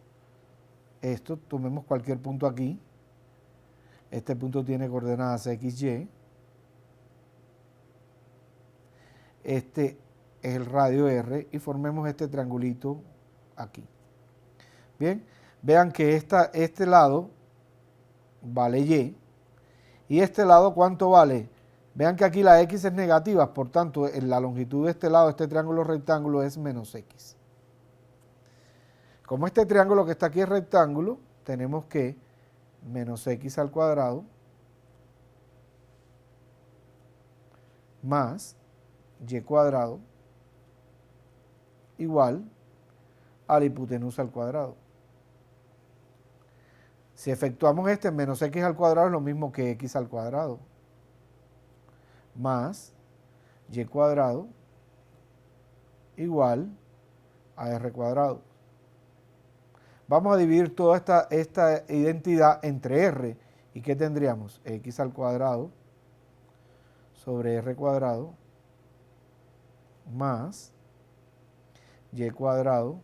esto, tomemos cualquier punto aquí. Este punto tiene coordenadas x, y. Este es el radio R y formemos este triangulito aquí. Bien, vean que este lado vale y. ¿Y este lado cuánto vale? Vean que aquí la x es negativa, por tanto, en la longitud de este lado, este triángulo rectángulo es menos x. Como este triángulo que está aquí es rectángulo, tenemos que menos x al cuadrado más y cuadrado igual a la hipotenusa al cuadrado. Si efectuamos menos x al cuadrado es lo mismo que x al cuadrado más y cuadrado igual a r cuadrado. Vamos a dividir toda esta identidad entre r. ¿Y qué tendríamos? X al cuadrado sobre r cuadrado más y cuadrado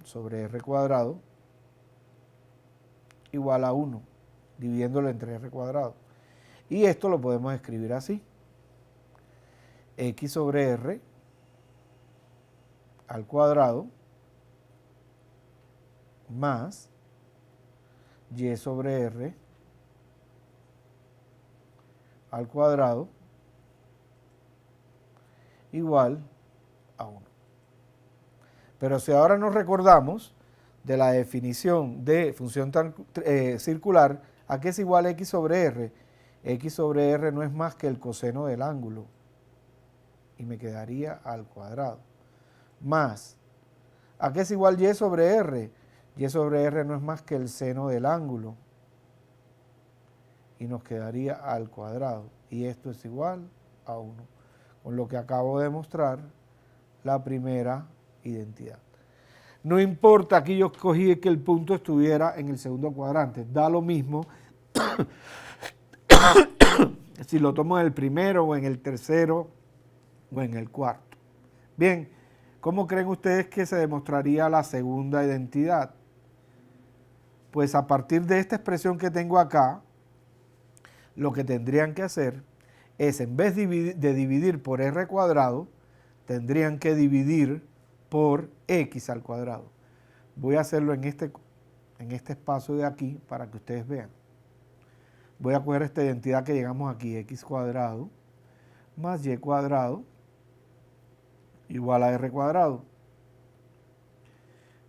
sobre r cuadrado igual a 1, dividiéndolo entre r cuadrado. Y esto lo podemos escribir así. X sobre r al cuadrado más y sobre r al cuadrado igual a 1. Pero si ahora nos recordamos de la definición de función circular, ¿a qué es igual x sobre r? X sobre r no es más que el coseno del ángulo y me quedaría al cuadrado. Más, ¿a qué es igual y sobre r? Y sobre r no es más que el seno del ángulo y nos quedaría al cuadrado. Y esto es igual a 1. Con lo que acabo de mostrar la primera identidad. No importa, aquí yo escogí que el punto estuviera en el segundo cuadrante. Da lo mismo si lo tomo en el primero o en el tercero o en el cuarto. Bien, ¿cómo creen ustedes que se demostraría la segunda identidad? Pues a partir de esta expresión que tengo acá, lo que tendrían que hacer es, en vez de dividir por r cuadrado, tendrían que dividir por x al cuadrado. Voy a hacerlo en este espacio de aquí para que ustedes vean. Voy a coger esta identidad que llegamos aquí, x cuadrado más y cuadrado igual a r cuadrado.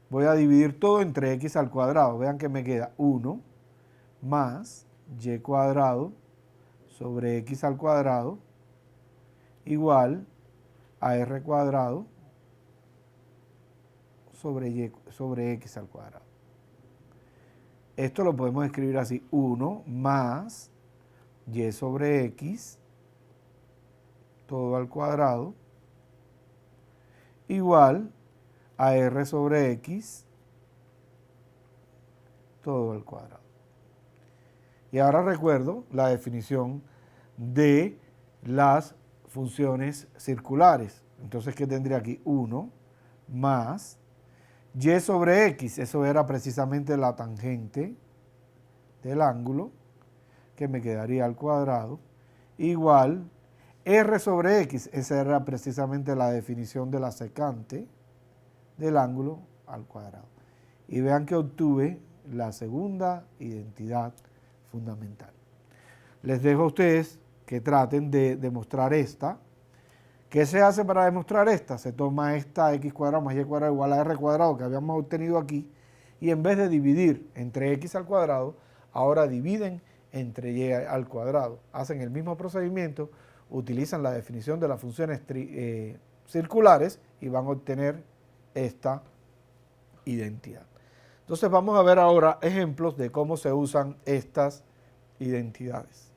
Voy a dividir todo entre x al cuadrado. Vean que me queda 1 más y cuadrado sobre x al cuadrado igual a r cuadrado sobre x al cuadrado. Esto lo podemos escribir así, 1 más y sobre x, todo al cuadrado, igual a r sobre x, todo al cuadrado. Y ahora recuerdo la definición de las funciones circulares. Entonces, ¿qué tendría aquí? 1 más y sobre x, eso era precisamente la tangente del ángulo, que me quedaría al cuadrado, igual r sobre x, esa era precisamente la definición de la secante del ángulo al cuadrado. Y vean que obtuve la segunda identidad fundamental. Les dejo a ustedes que traten de demostrar esta. ¿Qué se hace para demostrar esta? Se toma esta x cuadrado más y cuadrado igual a r cuadrado que habíamos obtenido aquí, y en vez de dividir entre x al cuadrado, ahora dividen entre y al cuadrado. Hacen el mismo procedimiento, utilizan la definición de las funciones circulares y van a obtener esta identidad. Entonces vamos a ver ahora ejemplos de cómo se usan estas identidades.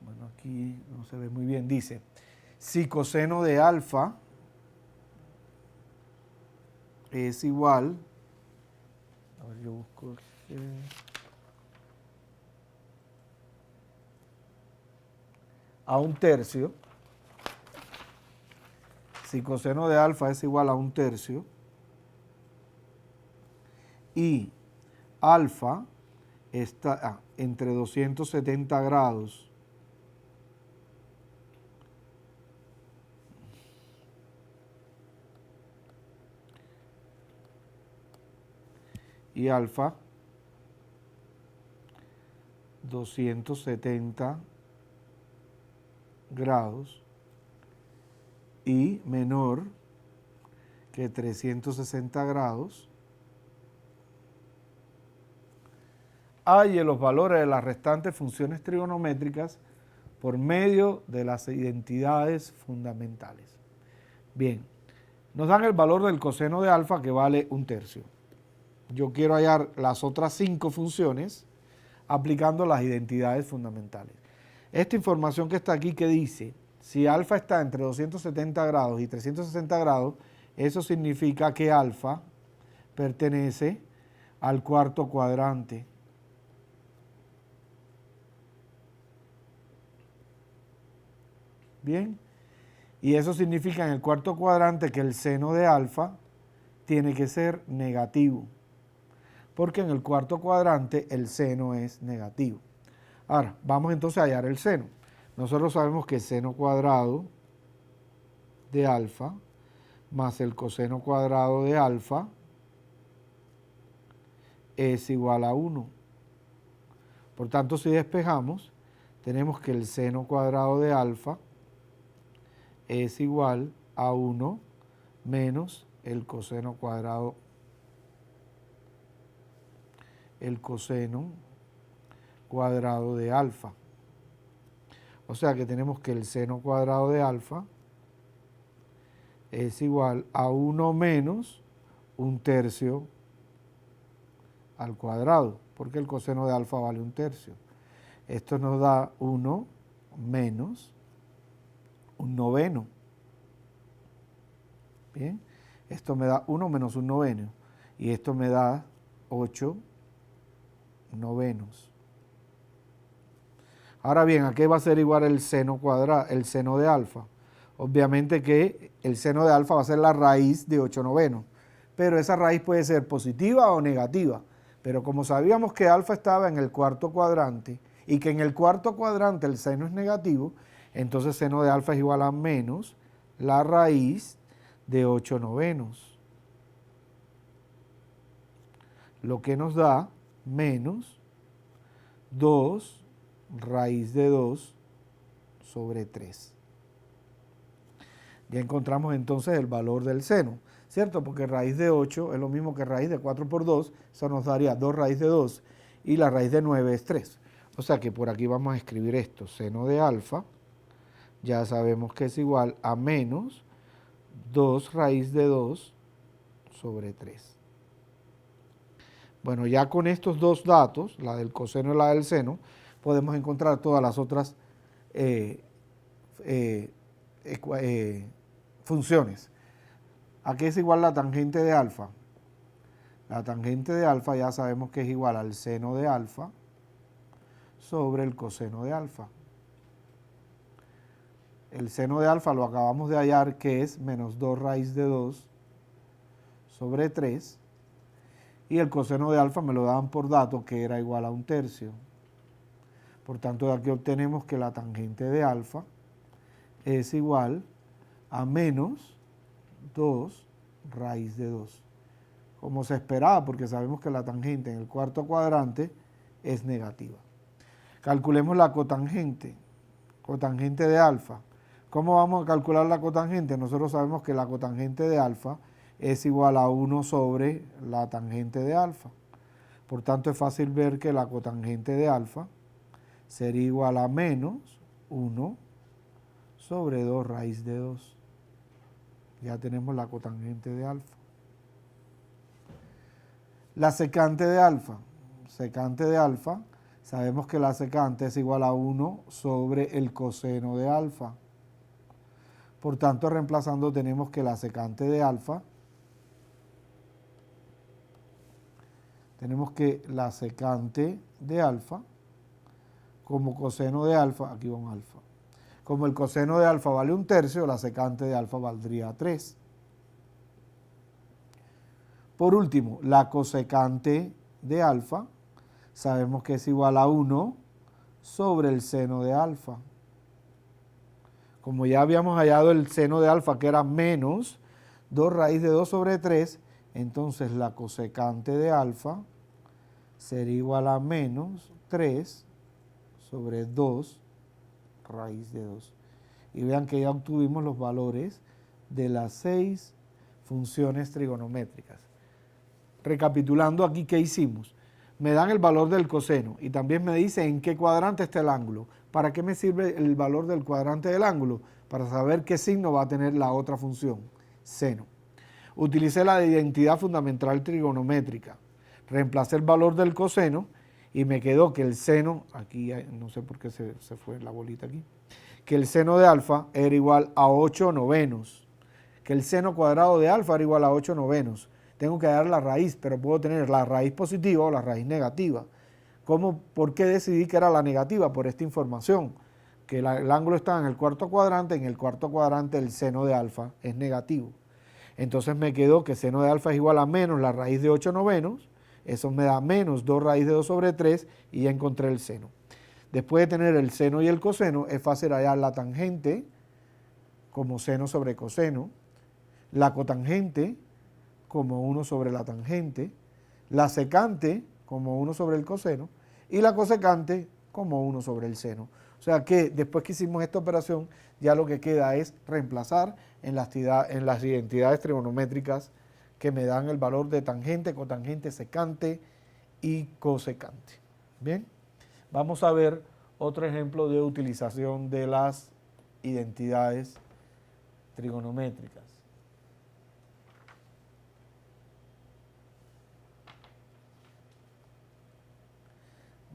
Bueno, aquí no se ve muy bien. Dice, si coseno de alfa es igual, a ver, yo busco a 1/3, si coseno de alfa es igual a 1/3 y alfa está entre 270 grados y alfa 270 grados y menor que 360 grados, halle los valores de las restantes funciones trigonométricas por medio de las identidades fundamentales. Bien, nos dan el valor del coseno de alfa que vale 1/3. Yo quiero hallar las otras 5 funciones aplicando las identidades fundamentales. Esta información que está aquí que dice, si alfa está entre 270 grados y 360 grados, eso significa que alfa pertenece al cuarto cuadrante. Bien, y eso significa en el cuarto cuadrante que el seno de alfa tiene que ser negativo, porque en el cuarto cuadrante el seno es negativo. Ahora, vamos entonces a hallar el seno. Nosotros sabemos que el seno cuadrado de alfa más el coseno cuadrado de alfa es igual a 1. Por tanto, si despejamos, tenemos que el seno cuadrado de alfa es igual a 1 menos el coseno cuadrado de alfa. O sea que tenemos que el seno cuadrado de alfa es igual a 1 menos 1/3 al cuadrado, porque el coseno de alfa vale 1/3. Esto nos da 1 menos 1/9. Bien, esto me da 1 menos 1/9 y esto me da 8/9. Ahora bien, ¿a qué va a ser igual el seno cuadrado, el seno de alfa? Obviamente que el seno de alfa va a ser la raíz de 8/9, pero esa raíz puede ser positiva o negativa. Pero como sabíamos que alfa estaba en el cuarto cuadrante y que en el cuarto cuadrante el seno es negativo, entonces seno de alfa es igual a menos la raíz de 8 novenos. Lo que nos da menos 2 raíz de 2 sobre 3. Ya encontramos entonces el valor del seno, ¿cierto? Porque raíz de 8 es lo mismo que raíz de 4 por 2, eso nos daría 2 raíz de 2 y la raíz de 9 es 3. O sea que por aquí vamos a escribir esto, seno de alfa, ya sabemos que es igual a menos 2 raíz de 2 sobre 3. Bueno, ya con estos dos datos, la del coseno y la del seno, podemos encontrar todas las otras funciones. ¿A qué es igual la tangente de alfa? La tangente de alfa ya sabemos que es igual al seno de alfa sobre el coseno de alfa. El seno de alfa lo acabamos de hallar, que es menos 2 raíz de 2 sobre 3. Y el coseno de alfa me lo daban por dato, que era igual a 1/3. Por tanto, de aquí obtenemos que la tangente de alfa es igual a menos 2 raíz de 2. Como se esperaba, porque sabemos que la tangente en el cuarto cuadrante es negativa. Calculemos la cotangente de alfa. ¿Cómo vamos a calcular la cotangente? Nosotros sabemos que la cotangente de alfa es igual a 1 sobre la tangente de alfa. Por tanto, es fácil ver que la cotangente de alfa sería igual a menos 1 sobre 2 raíz de 2. Ya tenemos la cotangente de alfa. La secante de alfa. Secante de alfa, sabemos que la secante es igual a 1 sobre el coseno de alfa. Por tanto, reemplazando tenemos que la secante de alfa, como coseno de alfa, aquí va un alfa, como el coseno de alfa vale 1/3, la secante de alfa valdría 3. Por último, la cosecante de alfa, sabemos que es igual a 1 sobre el seno de alfa. Como ya habíamos hallado el seno de alfa, que era menos 2 raíz de 2 sobre 3, entonces la cosecante de alfa sería igual a menos 3 sobre 2 raíz de 2. Y vean que ya obtuvimos los valores de las 6 funciones trigonométricas. Recapitulando aquí, ¿qué hicimos? Me dan el valor del coseno y también me dice en qué cuadrante está el ángulo. ¿Para qué me sirve el valor del cuadrante del ángulo? Para saber qué signo va a tener la otra función, seno. Utilicé la identidad fundamental trigonométrica. Reemplacé el valor del coseno y me quedó que el seno, aquí no sé por qué se fue la bolita aquí, que el seno de alfa era igual a 8 novenos, que el seno cuadrado de alfa era igual a 8 novenos. Tengo que dar la raíz, pero puedo tener la raíz positiva o la raíz negativa. ¿Por qué decidí que era la negativa? Por esta información, que el ángulo está en el cuarto cuadrante, en el cuarto cuadrante el seno de alfa es negativo. Entonces me quedó que seno de alfa es igual a menos la raíz de 8 novenos, eso me da menos 2 raíz de 2 sobre 3 y ya encontré el seno. Después de tener el seno y el coseno, es fácil hallar la tangente como seno sobre coseno, la cotangente como 1 sobre la tangente, la secante como 1 sobre el coseno y la cosecante como 1 sobre el seno. O sea que después que hicimos esta operación, ya lo que queda es reemplazar en las identidades trigonométricas que me dan el valor de tangente, cotangente, secante y cosecante. Bien, vamos a ver otro ejemplo de utilización de las identidades trigonométricas.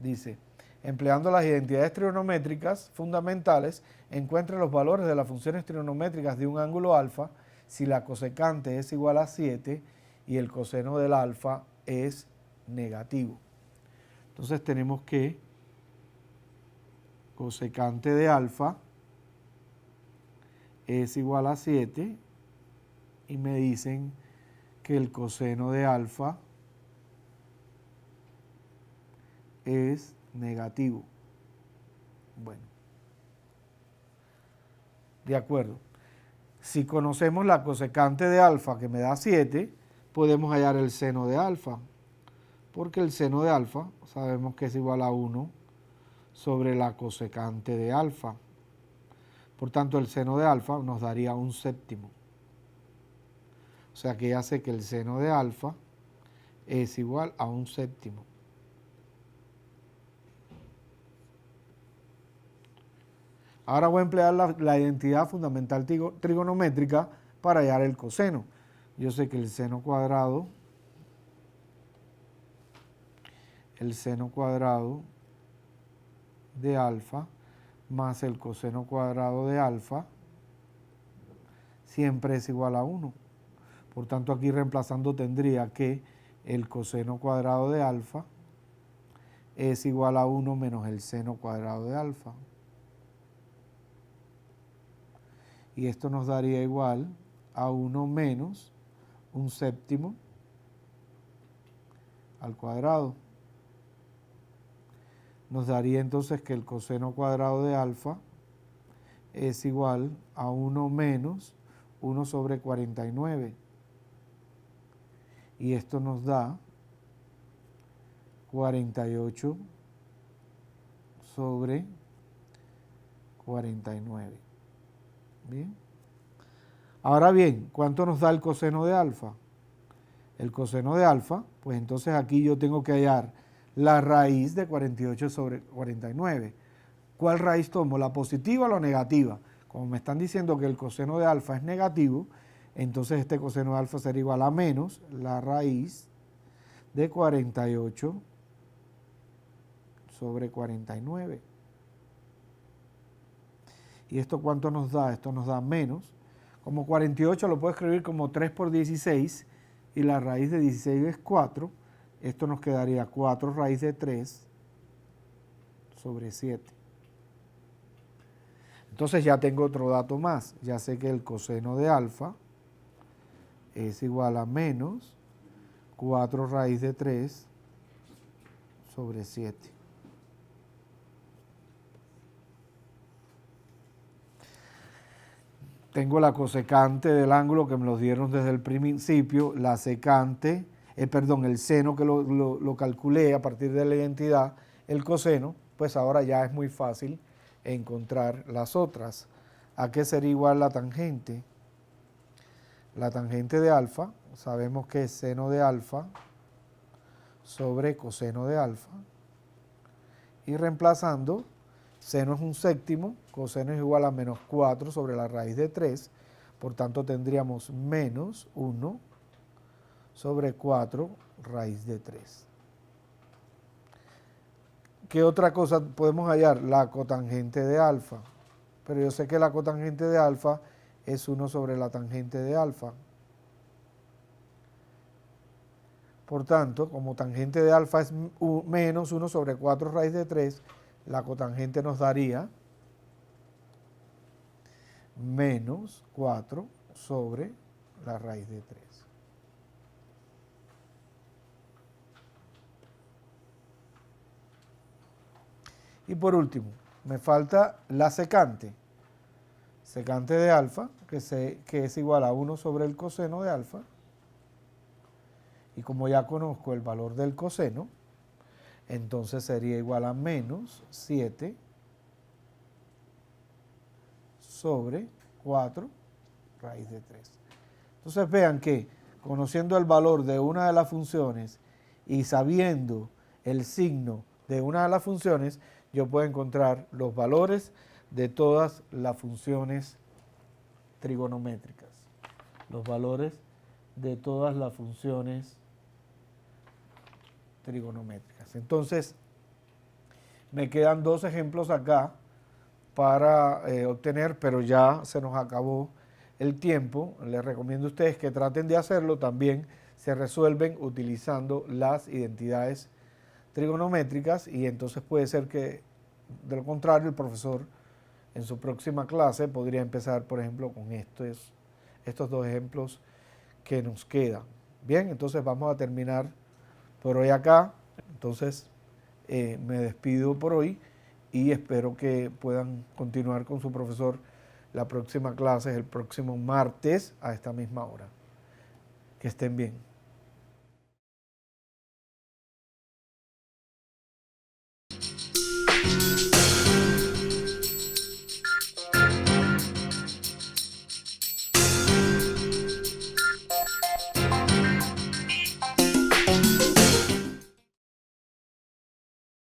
Dice, empleando las identidades trigonométricas fundamentales, encuentre los valores de las funciones trigonométricas de un ángulo alfa si la cosecante es igual a 7 y el coseno del alfa es negativo. Entonces tenemos que cosecante de alfa es igual a 7 y me dicen que el coseno de alfa es negativo. Bueno, de acuerdo. Si conocemos la cosecante de alfa, que me da 7, podemos hallar el seno de alfa, porque el seno de alfa sabemos que es igual a 1 sobre la cosecante de alfa. Por tanto, el seno de alfa nos daría 1/7. O sea que ya sé que el seno de alfa es igual a 1/7. Ahora voy a emplear la identidad fundamental trigonométrica para hallar el coseno. Yo sé que el seno cuadrado de alfa más el coseno cuadrado de alfa siempre es igual a 1. Por tanto, aquí reemplazando tendría que el coseno cuadrado de alfa es igual a 1 menos el seno cuadrado de alfa. Y esto nos daría igual a 1 menos 1/7 al cuadrado. Nos daría entonces que el coseno cuadrado de alfa es igual a 1 menos 1 sobre 49. Y esto nos da 48 sobre 49. Bien. Ahora bien, ¿cuánto nos da el coseno de alfa? El coseno de alfa, pues entonces aquí yo tengo que hallar la raíz de 48 sobre 49. ¿Cuál raíz tomo? ¿La positiva o la negativa? Como me están diciendo que el coseno de alfa es negativo, entonces este coseno de alfa sería igual a menos la raíz de 48 sobre 49. ¿Y esto cuánto nos da? Esto nos da menos. Como 48 lo puedo escribir como 3 por 16 y la raíz de 16 es 4. Esto nos quedaría 4 raíz de 3 sobre 7. Entonces ya tengo otro dato más. Ya sé que el coseno de alfa es igual a menos 4 raíz de 3 sobre 7. Tengo la cosecante del ángulo que me lo dieron desde el principio, la secante, el seno que lo calculé a partir de la identidad, el coseno, pues ahora ya es muy fácil encontrar las otras. ¿A qué sería igual la tangente? La tangente de alfa, sabemos que es seno de alfa sobre coseno de alfa. Y reemplazando, seno es 1/7, coseno es igual a menos 4 sobre la raíz de 3, por tanto tendríamos menos 1 sobre 4 raíz de 3. ¿Qué otra cosa podemos hallar? La cotangente de alfa, pero yo sé que la cotangente de alfa es 1 sobre la tangente de alfa. Por tanto, como tangente de alfa es menos 1 sobre 4 raíz de 3, la cotangente nos daría menos 4 sobre la raíz de 3. Y por último, me falta la secante. Secante de alfa, que es igual a 1 sobre el coseno de alfa. Y como ya conozco el valor del coseno, entonces sería igual a menos 7 sobre 4 raíz de 3. Entonces vean que conociendo el valor de una de las funciones y sabiendo el signo de una de las funciones, yo puedo encontrar los valores de todas las funciones trigonométricas. Los valores de todas las funciones trigonométricas. Entonces, me quedan 2 ejemplos acá para obtener, pero ya se nos acabó el tiempo. Les recomiendo a ustedes que traten de hacerlo. También se resuelven utilizando las identidades trigonométricas y entonces puede ser que, de lo contrario, el profesor en su próxima clase podría empezar, por ejemplo, con estos 2 ejemplos que nos quedan. Bien, entonces vamos a terminar por hoy acá. Entonces me despido por hoy y espero que puedan continuar con su profesor. La próxima clase es el próximo martes a esta misma hora. Que estén bien.